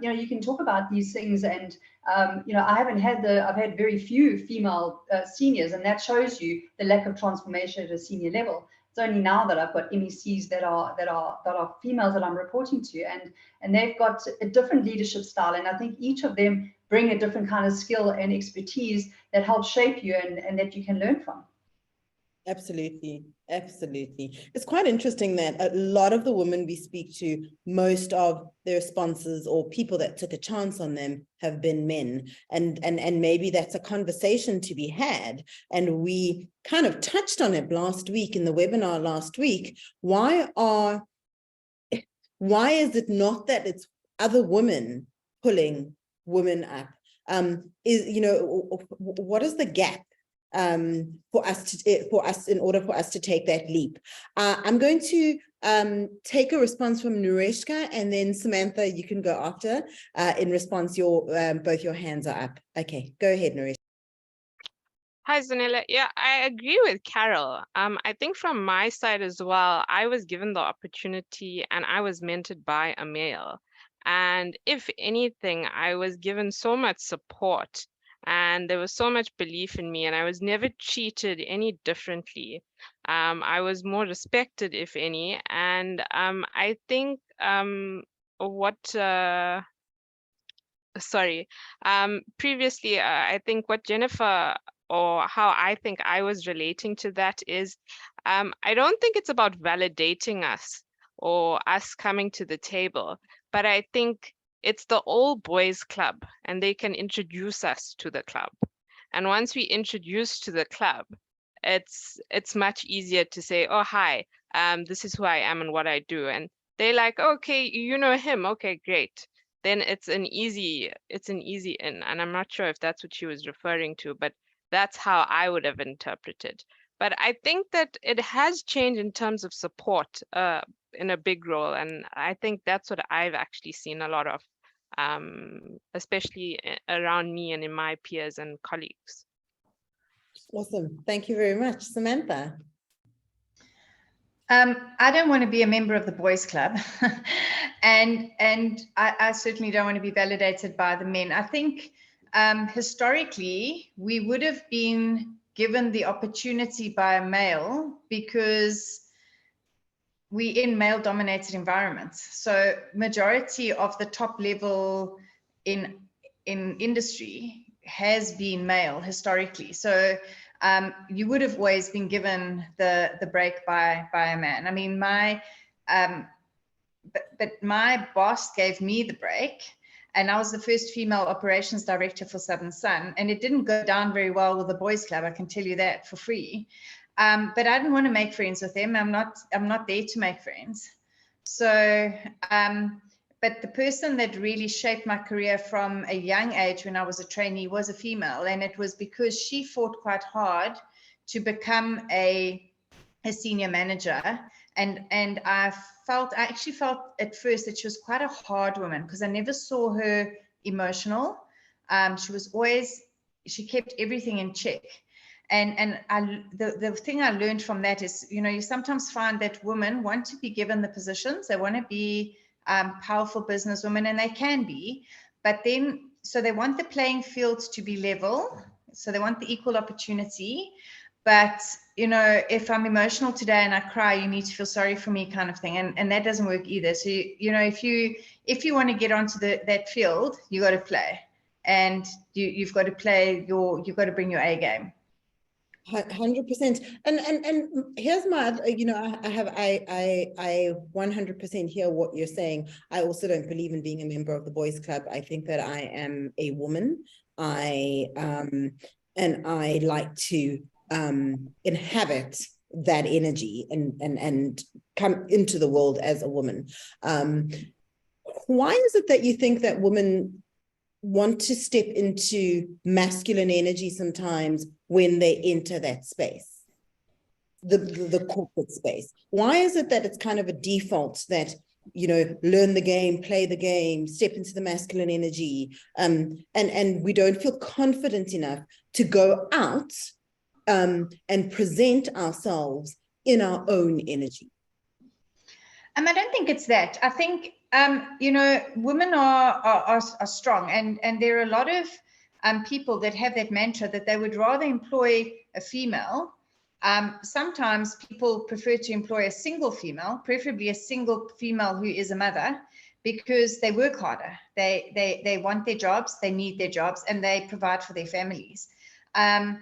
you can talk about these things, and I've had very few female seniors, and that shows you the lack of transformation at a senior level. It's only now that I've got MECs that are females that I'm reporting to, and they've got a different leadership style, and I think each of them bring a different kind of skill and expertise that helps shape you and that you can learn from. Absolutely. Absolutely. It's quite interesting that a lot of the women we speak to, most of their sponsors or people that took a chance on them have been men. And maybe that's a conversation to be had. And we kind of touched on it last week in the webinar last week. Why is it not that it's other women pulling women up? What is the gap for us in order for us to take that leap? I'm going to take a response from Nureshka, and then Samantha, you can go after. In response, both your hands are up. Okay, go ahead, Nureshka. Hi, Zanella. Yeah, I agree with Carol. I think from my side as well, I was given the opportunity and I was mentored by a male. And if anything, I was given so much support and there was so much belief in me, and I was never treated any differently. I was more respected, if any. And I think previously, I think what Jennifer, or how I think I was relating to that is, I don't think it's about validating us or us coming to the table, but I think it's the all boys club and they can introduce us to the club. And once we introduce to the club, it's much easier to say, oh, hi, this is who I am and what I do. And they're like, okay, you know him. Okay, great. Then it's an easy in. And I'm not sure if that's what she was referring to, but that's how I would have interpreted. But I think that it has changed in terms of support in a big role. And I think that's what I've actually seen a lot of, especially around me and in my peers and colleagues. Awesome. Thank you very much. Samantha. I don't want to be a member of the boys club and I certainly don't want to be validated by the men. I think historically we would have been given the opportunity by a male because we in male dominated environments. So majority of the top level in industry has been male historically. So you would have always been given the break by a man. I mean, but my boss gave me the break, and I was the first female operations director for Southern Sun, and it didn't go down very well with the boys club, I can tell you that for free. But I didn't want to make friends with them. I'm not there to make friends. So, but the person that really shaped my career from a young age when I was a trainee was a female, and it was because she fought quite hard to become a senior manager. And I actually felt at first that she was quite a hard woman because I never saw her emotional. She kept everything in check. And the thing I learned from that is, you sometimes find that women want to be given the positions, they want to be powerful businesswomen, and they can be, but then, so they want the playing fields to be level, so they want the equal opportunity, but if I'm emotional today and I cry, you need to feel sorry for me kind of thing, and that doesn't work either. So if you want to get onto that field, you got to play, and you've got to play you've got to bring your A game. 100%. And here's my, I 100% hear what you're saying. I also don't believe in being a member of the boys club. I think that I am a woman. And I like to inhabit that energy and come into the world as a woman. Why is it that you think that women want to step into masculine energy sometimes when they enter that space, the corporate space? Why is it that it's kind of a default that, learn the game, play the game, step into the masculine energy, and we don't feel confident enough to go out and present ourselves in our own energy? I don't think it's that. I think women are strong, and there are a lot of people that have that mantra that they would rather employ a female. Sometimes people prefer to employ a single female, preferably a single female who is a mother, because they work harder. They want their jobs, they need their jobs, and they provide for their families. And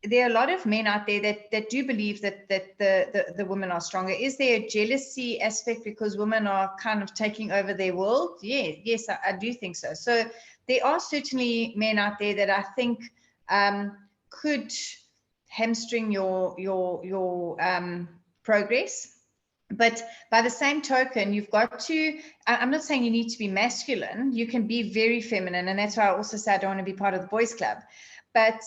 there are a lot of men out there that do believe that the women are stronger. Is there a jealousy aspect because women are kind of taking over their world? Yes, I do think so. So there are certainly men out there that I think could hamstring your progress. But by the same token, you've got to, I'm not saying you need to be masculine. You can be very feminine. And that's why I also say I don't want to be part of the boys club. But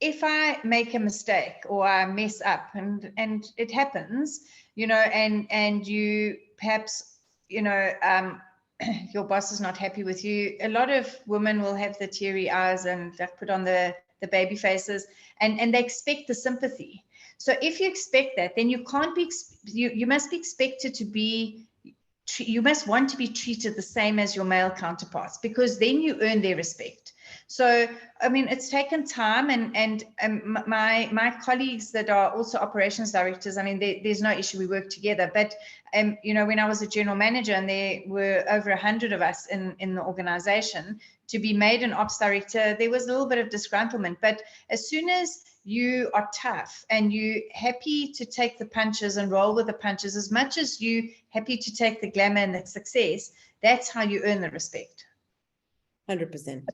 if I make a mistake or I mess up, and it happens, and you perhaps, your boss is not happy with you, a lot of women will have the teary eyes and they'll put on the baby faces, and they expect the sympathy. So if you expect that, then you can't be, you must be expected to be, you must want to be treated the same as your male counterparts, because then you earn their respect. So, I mean, it's taken time, and my colleagues that are also operations directors, I mean, there's no issue, we work together. But, when I was a general manager and there were over 100 of us in the organization, to be made an ops director, there was a little bit of disgruntlement. But as soon as you are tough and you happy to take the punches and roll with the punches, as much as you happy to take the glamour and the success, that's how you earn the respect. 100%.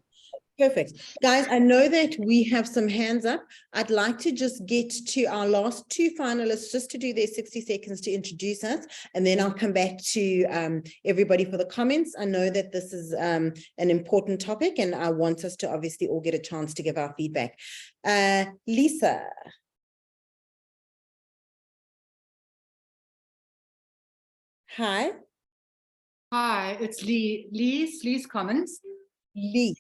Perfect. Guys, I know that we have some hands up. I'd like to just get to our last two finalists just to do their 60 seconds to introduce us, and then I'll come back to everybody for the comments. I know that this is an important topic, and I want us to obviously all get a chance to give our feedback. Lisa. Hi. Hi, it's Lee's comments. Lee.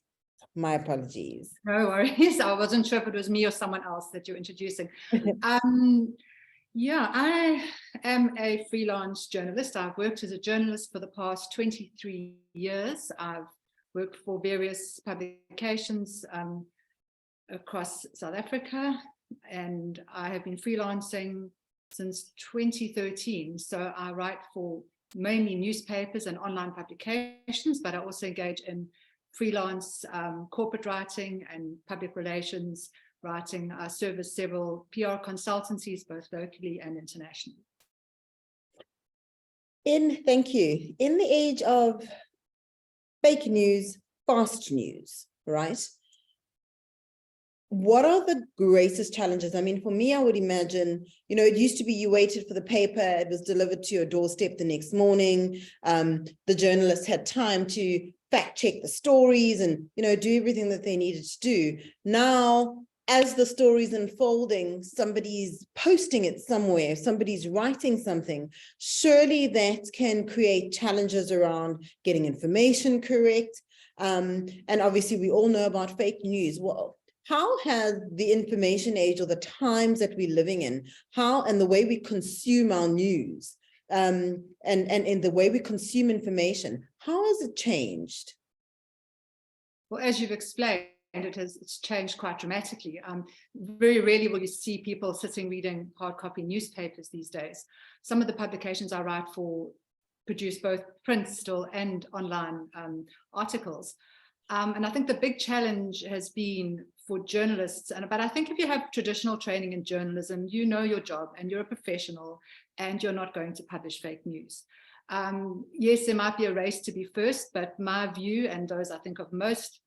My apologies. No worries. I wasn't sure if it was me or someone else that you're introducing. Yeah, I am a freelance journalist. I've worked as a journalist for the past 23 years. I've worked for various publications across South Africa, and I have been freelancing since 2013. So I write for mainly newspapers and online publications, but I also engage in freelance corporate writing and public relations writing. I service several PR consultancies, both locally and internationally. Thank you. In the age of fake news, fast news, right? What are the greatest challenges? I mean, for me, I would imagine, you know, it used to be you waited for the paper, it was delivered to your doorstep the next morning. The journalists had time to fact check the stories and, you know, do everything that they needed to do. Now, as the story's unfolding, somebody's posting it somewhere, somebody's writing something. Surely that can create challenges around getting information correct. And obviously, we all know about fake news. Well, how has the information age or the times that we're living in, and the way we consume our news, and in the way we consume information, how has it changed? Well, as you've explained, it's changed quite dramatically. Very rarely will you see people sitting reading hard copy newspapers these days. Some of the publications I write for produce both print still and online articles. And I think the big challenge has been for journalists, but I think if you have traditional training in journalism, you know your job and you're a professional and you're not going to publish fake news. Yes, there might be a race to be first, but my view, and those I think of most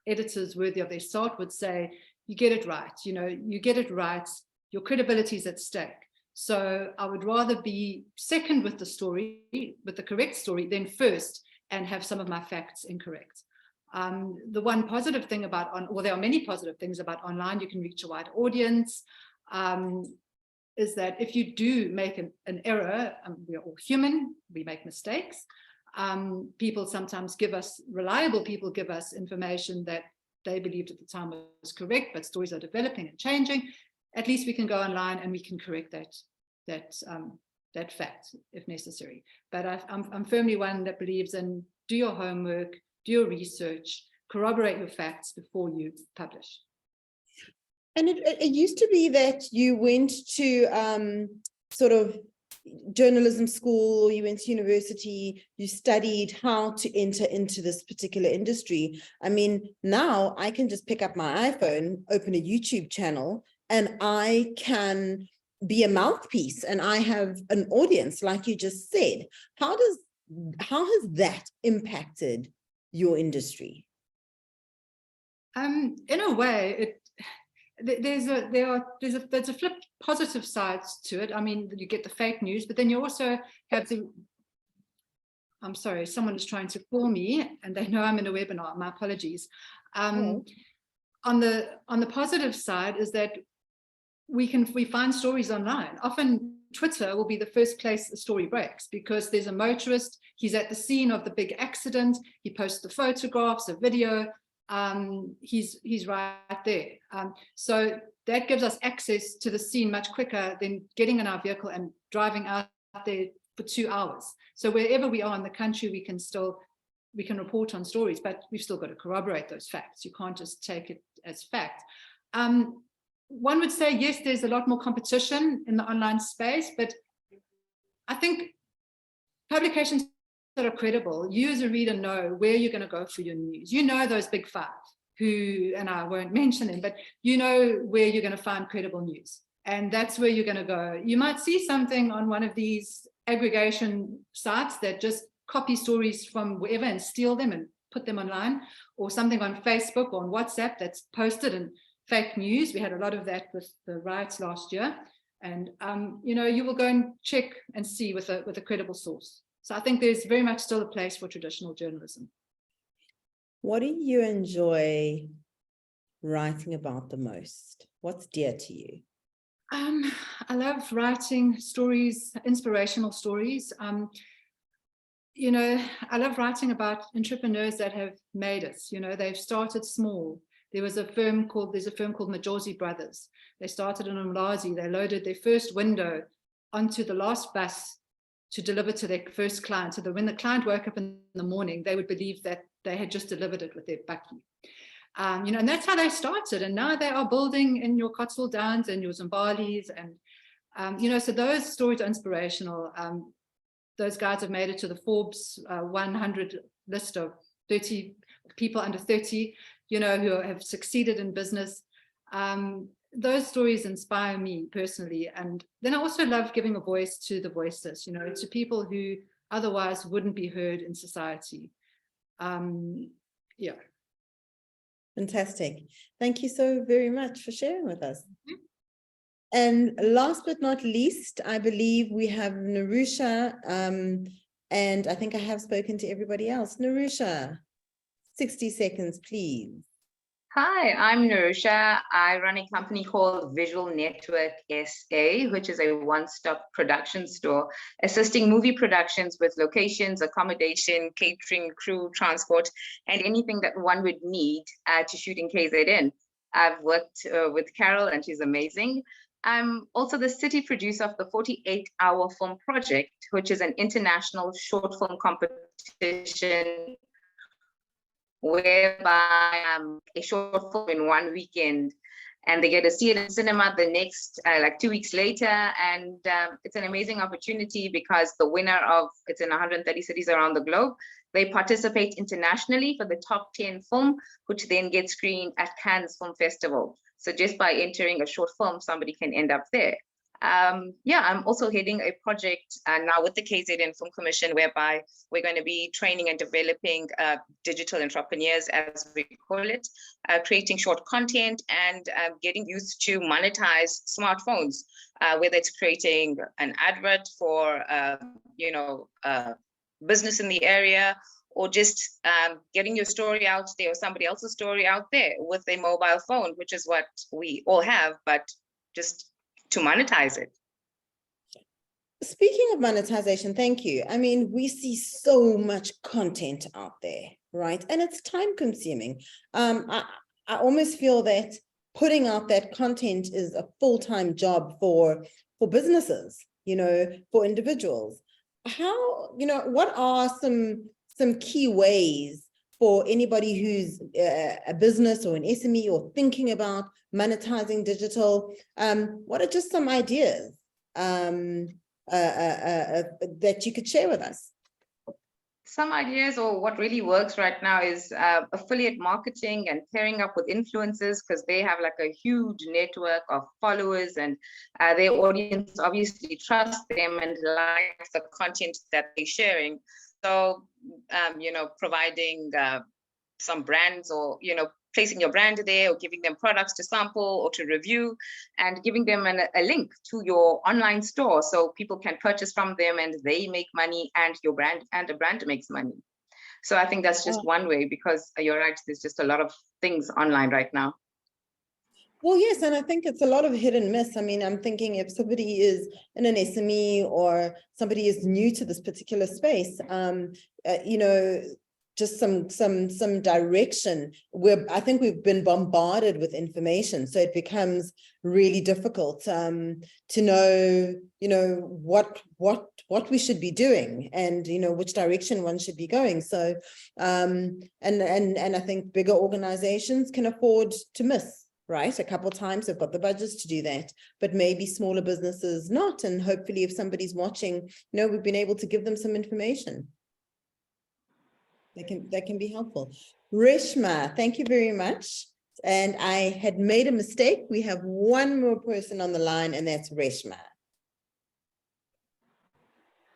editors worthy of their salt, would say, you get it right. You know, you get it right, your credibility is at stake. So I would rather be second with the story, with the correct story, than first and have some of my facts incorrect. The one positive thing about, well, there are many positive things about online, you can reach a wide audience, is that if you do make an error, we're all human, we make mistakes. People sometimes reliable people give us information that they believed at the time was correct, but stories are developing and changing. At least we can go online and we can correct that fact if necessary. But I'm firmly one that believes in do your homework, do your research, corroborate your facts before you publish. And it used to be that you went to sort of journalism school, you went to university, you studied how to enter into this particular industry. I mean, now I can just pick up my iPhone, open a YouTube channel, and I can be a mouthpiece and I have an audience, like you just said. How has that impacted your industry? In a way, there's a flip positive sides to it. I mean, you get the fake news, but then you also have I'm sorry, someone is trying to call me and they know I'm in a webinar, my apologies. On the positive side is that we find stories online. Often Twitter will be the first place a story breaks because there's a motorist, he's at the scene of the big accident, he posts the photographs, a video, he's right there. So that gives us access to the scene much quicker than getting in our vehicle and driving out there for 2 hours. So wherever we are in the country, we can report on stories, but we've still got to corroborate those facts. You can't just take it as fact. One would say, yes, there's a lot more competition in the online space, but I think publications that are credible, you as a reader know where you're going to go for your news. You know those big five. who, and I won't mention them, but you know where you're going to find credible news. And that's where you're going to go. You might see something on one of these aggregation sites that just copy stories from wherever and steal them and put them online, or something on Facebook or on WhatsApp that's posted and fake news. We had a lot of that with the riots last year. And, you know, you will go and check and see with a credible source. So I think there's very much still a place for traditional journalism. What do you enjoy writing about the most? What's dear to you? I love writing stories, inspirational stories. You know, I love writing about entrepreneurs that have made it. You know, they've started small. There's a firm called Majosi Brothers. They started in Umlazi. They loaded their first window onto the last bus to deliver to their first client. So that when the client woke up in the morning, they would believe that they had just delivered it with their bakkie. You know, and that's how they started. And now they are building in your Cotswold Downs and your Zimbalis. And, you know, so those stories are inspirational. Those guys have made it to the Forbes 100 list of 30 people under 30, you know, who have succeeded in business. Those stories inspire me personally. And then I also love giving a voice to the voiceless, you know, to people who otherwise wouldn't be heard in society. Yeah. Fantastic. Thank you so very much for sharing with us. And last but not least, I believe we have Narusha, and I think I have spoken to everybody else. Narusha, 60 seconds, please. Hi, I'm Narusha. I run a company called Visual Network SA, which is a one-stop production store, assisting movie productions with locations, accommodation, catering, crew, transport, and anything that one would need to shoot in KZN. I've worked with Carol, and she's amazing. I'm also the city producer of the 48-hour film project, which is an international short film competition whereby a short film in one weekend, and they get to see it in cinema the next, like 2 weeks later. And it's an amazing opportunity because the winner of, it's in 130 cities around the globe, they participate internationally for the top 10 film, which then gets screened at Cannes Film Festival. So just by entering a short film, somebody can end up there. Yeah, I'm also heading a project now with the KZN Film Commission, whereby we're going to be training and developing digital entrepreneurs, as we call it, creating short content and getting used to monetize smartphones, whether it's creating an advert for, you know, business in the area, or just getting your story out there or somebody else's story out there with a mobile phone, which is what we all have, but just to monetize it. Speaking of monetization, thank you. I mean, we see so much content out there, right? And it's time consuming. I almost feel that putting out that content is a full-time job for businesses, you know, for individuals. How, you know, what are some key ways for anybody who's a business or an SME or thinking about monetizing digital? What are just some ideas that you could share with us? Some ideas, or what really works right now, is affiliate marketing and pairing up with influencers, because they have like a huge network of followers, and their audience obviously trusts them and likes the content that they're sharing. So, you know, providing some brands, or, you know, placing your brand there, or giving them products to sample or to review, and giving them a link to your online store so people can purchase from them and they make money, and your brand and the brand makes money. So I think that's just one way, because you're right, there's just a lot of things online right now. Well, yes, and I think it's a lot of hit and miss. I mean, I'm thinking if somebody is in an SME or somebody is new to this particular space, you know, just some direction, where I think we've been bombarded with information, so it becomes really difficult to know, you know, what we should be doing, and, you know, which direction one should be going. So and I think bigger organizations can afford to miss, right? A couple of times they've got the budgets to do that, but maybe smaller businesses not. And hopefully if somebody's watching, you know, we've been able to give them some information that can be helpful. Reshma, thank you very much. And I had made a mistake. We have one more person on the line, and that's Reshma.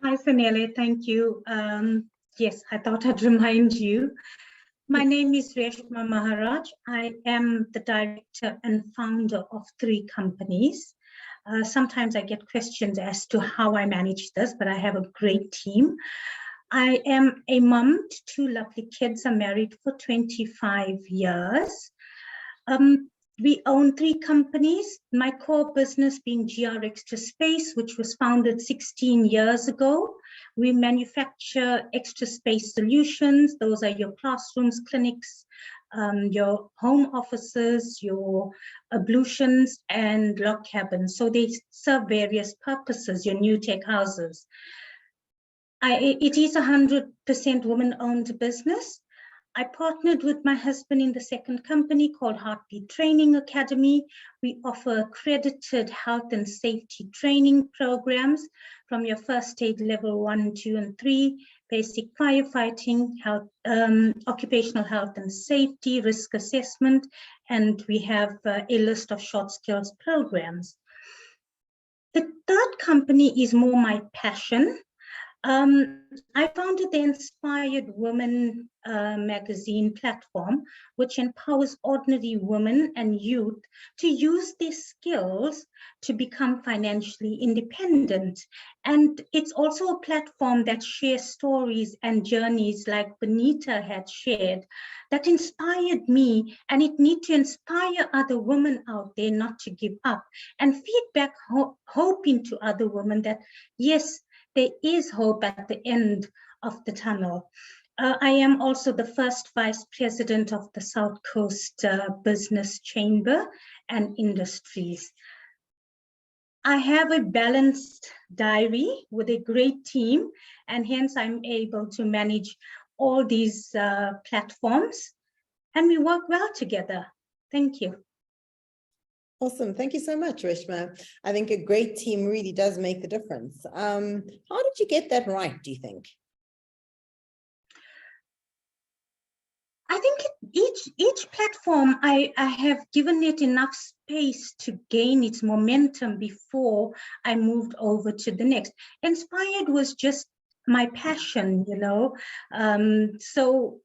Hi, Sanele, thank you. Yes, I thought I'd remind you. My name is Reshma Maharaj. I am the director and founder of 3 companies. Sometimes I get questions as to how I manage this, but I have a great team. I am a mom to 2 lovely kids. I'm married for 25 years. We own 3 companies, my core business being GR Extra Space, which was founded 16 years ago. We manufacture extra space solutions. Those are your classrooms, clinics, your home offices, your ablutions, and log cabins. So they serve various purposes, your new tech houses. It is a 100% woman-owned business. I partnered with my husband in the second company called Heartbeat Training Academy. We offer accredited health and safety training programs from your first aid level 1, 2, and 3, basic firefighting, health, occupational health and safety, risk assessment, and we have a list of short skills programs. The third company is more my passion. I founded the Inspired Women magazine platform, which empowers ordinary women and youth to use their skills to become financially independent. And it's also a platform that shares stories and journeys like Benita had shared that inspired me, and it needs to inspire other women out there not to give up and feedback hope into other women that, yes, there is hope at the end of the tunnel. I am also the first vice president of the South Coast Business Chamber and Industries. I have a balanced diary with a great team, and hence I'm able to manage all these platforms, and we work well together. Thank you. Awesome. Thank you so much, Reshma. I think a great team really does make the difference. How did you get that right, do you think? I think each platform, I have given it enough space to gain its momentum before I moved over to the next. Inspired was just my passion, you know. So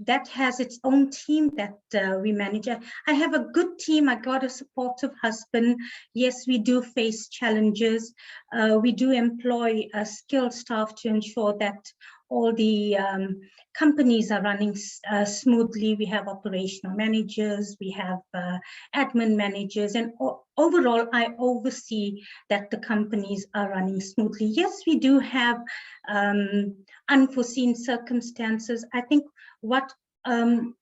that has its own team that we manage. I have a good team. I got a supportive husband. Yes, we do face challenges. We do employ skilled staff to ensure that all the companies are running smoothly. We have operational managers, we have admin managers, and overall, I oversee that the companies are running smoothly. Yes, we do have unforeseen circumstances. I think what I'm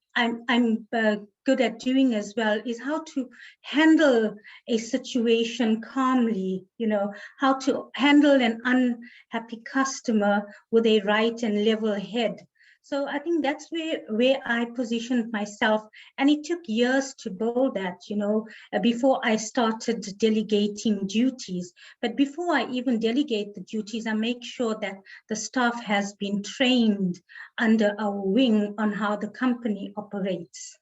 good at doing as well is how to handle a situation calmly, you know, how to handle an unhappy customer with a right and level head. So I think that's where I positioned myself, and it took years to build that, you know, before I started delegating duties. But before I even delegate the duties, I make sure that the staff has been trained under our wing on how the company operates.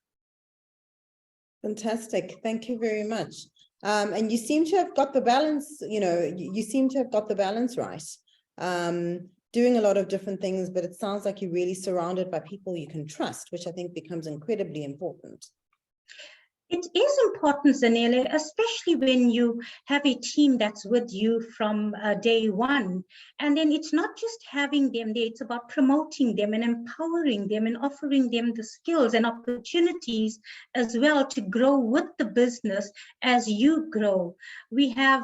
Fantastic. Thank you very much. And you seem to have got the balance, you know, you seem to have got the balance right. Doing a lot of different things, but it sounds like you're really surrounded by people you can trust, which I think becomes incredibly important. It is important, Zanele, especially when you have a team that's with you from day one. And then it's not just having them there, it's about promoting them and empowering them and offering them the skills and opportunities as well to grow with the business as you grow. We have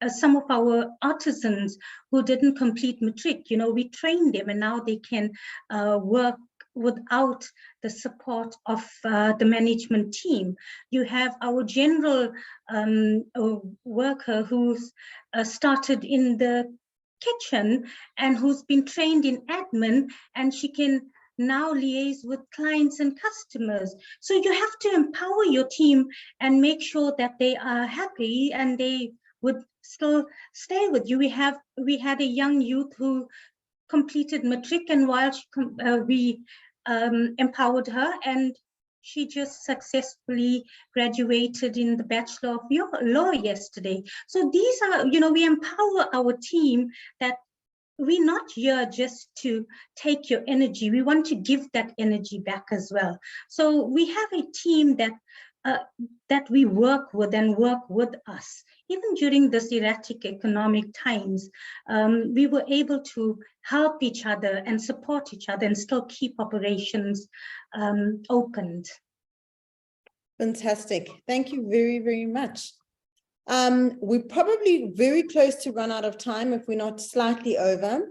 some of our artisans who didn't complete matric, you know, we trained them and now they can work without the support of the management team. You have our general worker who's started in the kitchen and who's been trained in admin, and she can now liaise with clients and customers. So you have to empower your team and make sure that they are happy and they would still stay with you. We had a young youth who completed matric, and while we empowered her, and she just successfully graduated in the Bachelor of Law yesterday. So these are, we empower our team that we're not here just to take your energy. We want to give that energy back as well. So we have a team that we work with and work with us. Even during this erratic economic times, we were able to help each other and support each other and still keep operations opened. Fantastic. Thank you very, very much. We're probably very close to run out of time if we're not slightly over.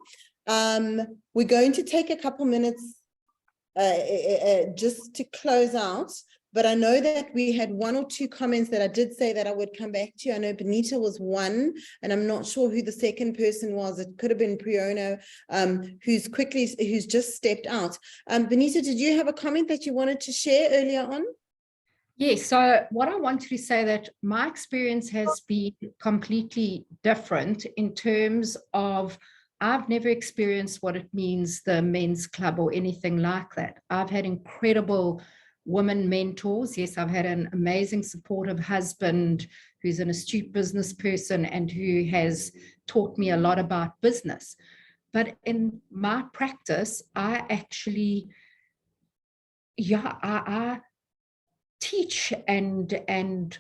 We're going to take a couple minutes just to close out, but I know that we had one or two comments that I did say that I would come back to. I know Benita was one, and I'm not sure who the second person was. It could have been Priono, who's just stepped out. Benita, did you have a comment that you wanted to share earlier on? Yes, so what I wanted to say that my experience has been completely different in terms of I've never experienced what it means, the men's club or anything like that. I've had incredible women mentors. Yes, I've had an amazing supportive husband who's an astute business person and who has taught me a lot about business. But in my practice, I actually, I teach and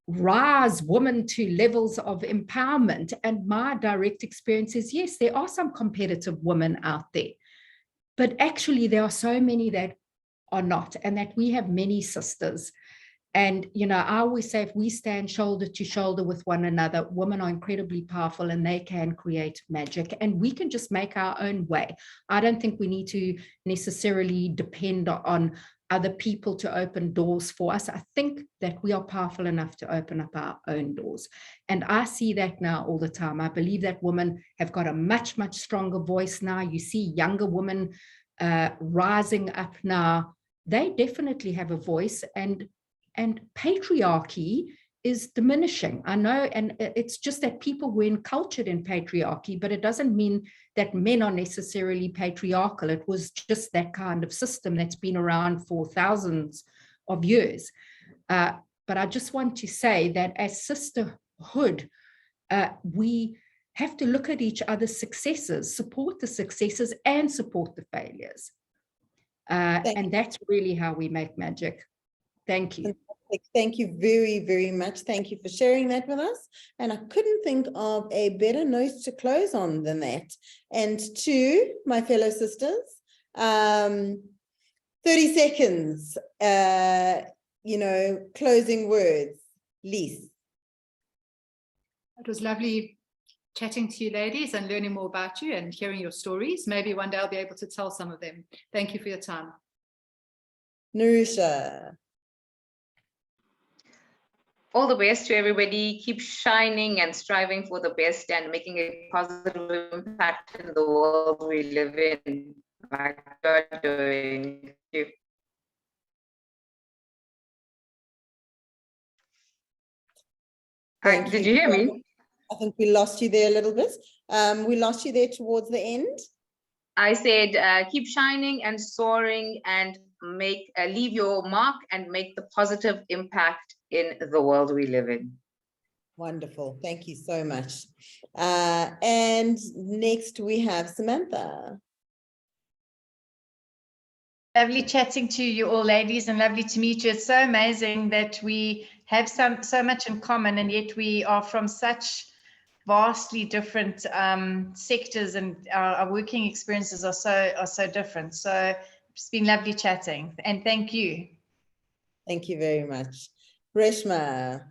rise women to levels of empowerment. And my direct experience is, yes, there are some competitive women out there, but actually there are so many that are not, and that we have many sisters. And, I always say if we stand shoulder to shoulder with one another, women are incredibly powerful and they can create magic, and we can just make our own way. I don't think we need to necessarily depend on other people to open doors for us. I think that we are powerful enough to open up our own doors. And I see that now all the time. I believe that women have got a much, much stronger voice now. You see younger women rising up now. They definitely have a voice, and patriarchy is diminishing. I know, and it's just that people were encultured in patriarchy, but it doesn't mean that men are necessarily patriarchal. It was just that kind of system that's been around for thousands of years. But I just want to say that as sisterhood, we have to look at each other's successes, support the successes and support the failures. And that's really how we make magic. Thank you. Thank you very, very much. Thank you for sharing that with us. And I couldn't think of a better note to close on than that. And to my fellow sisters, 30 seconds, closing words, Lise. It was lovely chatting to you ladies and learning more about you and hearing your stories. Maybe one day I'll be able to tell some of them. Thank you for your time. Narusha. All the best to everybody. Keep shining and striving for the best and making a positive impact in the world we live in, like you're doing. Thank you. Did you hear me? I think we lost you there a little bit. We lost you there towards the end. I said, keep shining and soaring and leave your mark and make the positive impact in the world we live in. Wonderful. Thank you so much. And next we have Samantha. Lovely chatting to you all, ladies, and lovely to meet you. It's so amazing that we have so much in common, and yet we are from such vastly different sectors, and our working experiences are so different. So it's been lovely chatting, and thank you. Thank you very much. Reshma.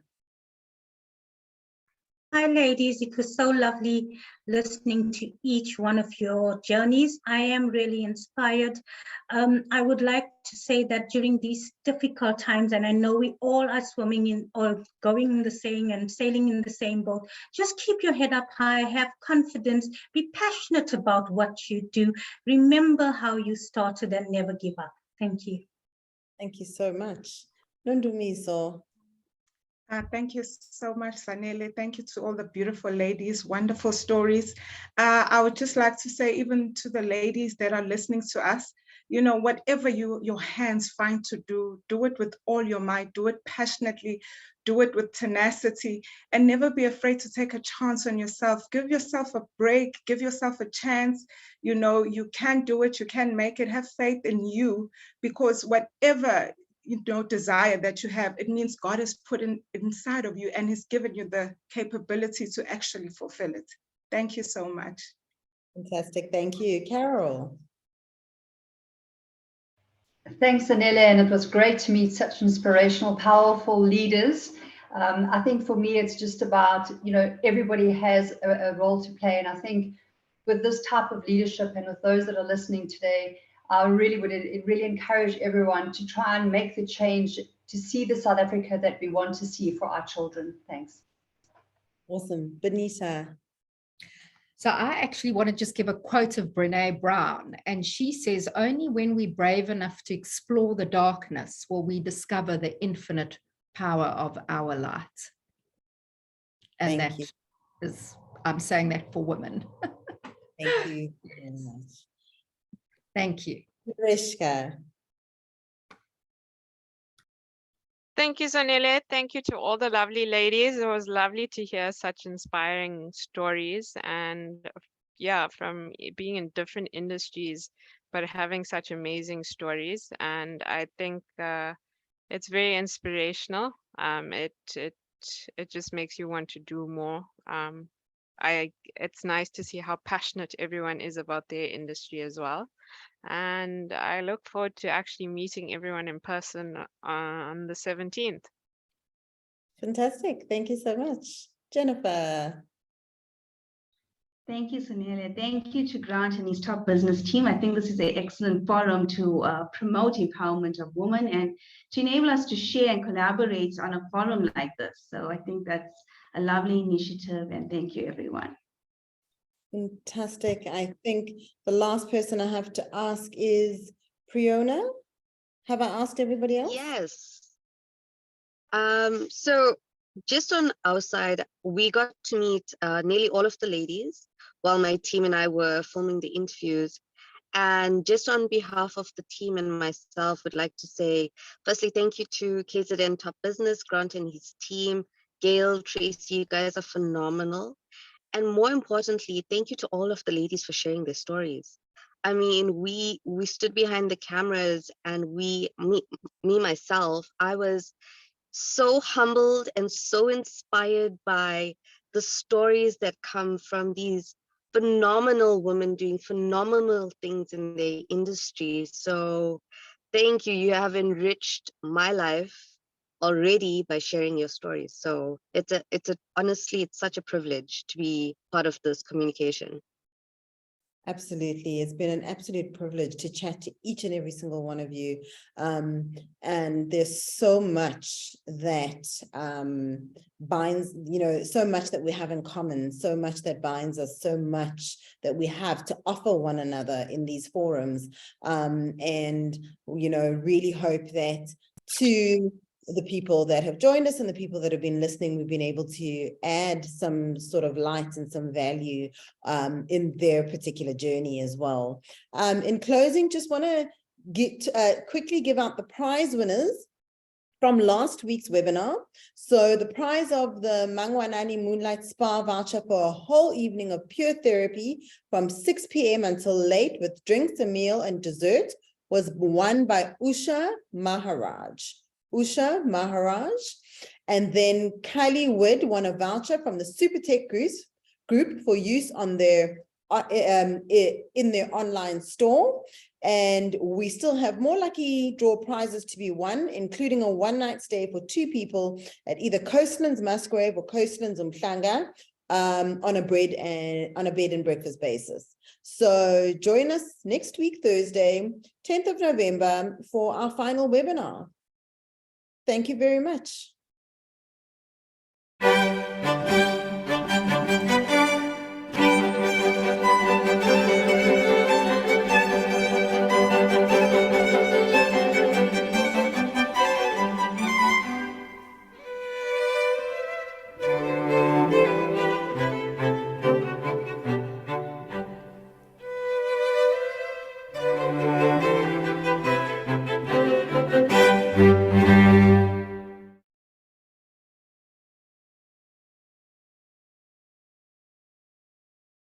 Hi, ladies. It was so lovely listening to each one of your journeys. I am really inspired. I would like to say that during these difficult times, and I know we all are swimming in or going in the same and sailing in the same boat, just keep your head up high, have confidence, be passionate about what you do. Remember how you started and never give up. Thank you. Thank you so much. Nondumiso. Thank you so much, Sanele. Thank you to all the beautiful ladies, wonderful stories. I would just like to say, even to the ladies that are listening to us, You know, whatever your hands find to do, do it with all your might, do it passionately, do it with tenacity, and never be afraid to take a chance on yourself. Give yourself a break, give yourself a chance. You know, you can do it, you can make it. Have faith in you, because whatever, you know, desire that you have, it means God has put inside of you and He's given you the capability to actually fulfill it. Thank you so much. Fantastic. Thank you. Carol. Thanks, Anele, and it was great to meet such inspirational, powerful leaders. I think for me, it's just about, you know, everybody has a role to play. And I think with this type of leadership and with those that are listening today, I really would encourage everyone to try and make the change to see the South Africa that we want to see for our children. Thanks. Awesome. Benita. So I actually want to just give a quote of Brene Brown, and she says, only when we're brave enough to explore the darkness will we discover the infinite power of our light. And Thank you. is, I'm saying that for women. Thank you very much. Thank you. Rishka. Thank you, Zanele. Thank you to all the lovely ladies. It was lovely to hear such inspiring stories, and yeah, from being in different industries, but having such amazing stories. And I think it's very inspirational. It just makes you want to do more. It's nice to see how passionate everyone is about their industry as well. And I look forward to actually meeting everyone in person on the 17th. Fantastic. Thank you so much. Jennifer. Thank you, Sunil. Thank you to Grant and his top business team. I think this is an excellent forum to promote empowerment of women and to enable us to share and collaborate on a forum like this. So I think that's a lovely initiative, and thank you, everyone. Fantastic. I think the last person I have to ask is Priona. Have I asked everybody else? Yes. So just on our side, we got to meet nearly all of the ladies while my team and I were filming the interviews. And just on behalf of the team and myself, would like to say, firstly, thank you to KZN Top Business, Grant and his team, Gail, Tracy, you guys are phenomenal. And more importantly, thank you to all of the ladies for sharing their stories. I mean, we stood behind the cameras, and me myself, I was so humbled and so inspired by the stories that come from these phenomenal women doing phenomenal things in their industry. So thank you. You have enriched my life already by sharing your stories. So honestly, it's such a privilege to be part of this communication. Absolutely. It's been an absolute privilege to chat to each and every single one of you. And there's so much that binds, you know, so much that we have in common, so much that binds us, so much that we have to offer one another in these forums. And, you know, really hope that to the people that have joined us and the people that have been listening, we've been able to add some sort of light and some value in their particular journey as well. In closing, just want to quickly give out the prize winners from last week's webinar. So the prize of the Mangwanani Moonlight Spa voucher for a whole evening of pure therapy from 6 p.m. until late with drinks, a meal and dessert was won by Usha Maharaj. Usha Maharaj. And then Kylie Wood won a voucher from the Supertech group for use on their in their online store. And we still have more lucky draw prizes to be won, including a one-night stay for 2 people at either Coastlands Musgrave or Coastlands Umhlanga on a bed and breakfast basis. So join us next week, Thursday, 10th of November, for our final webinar. Thank you very much.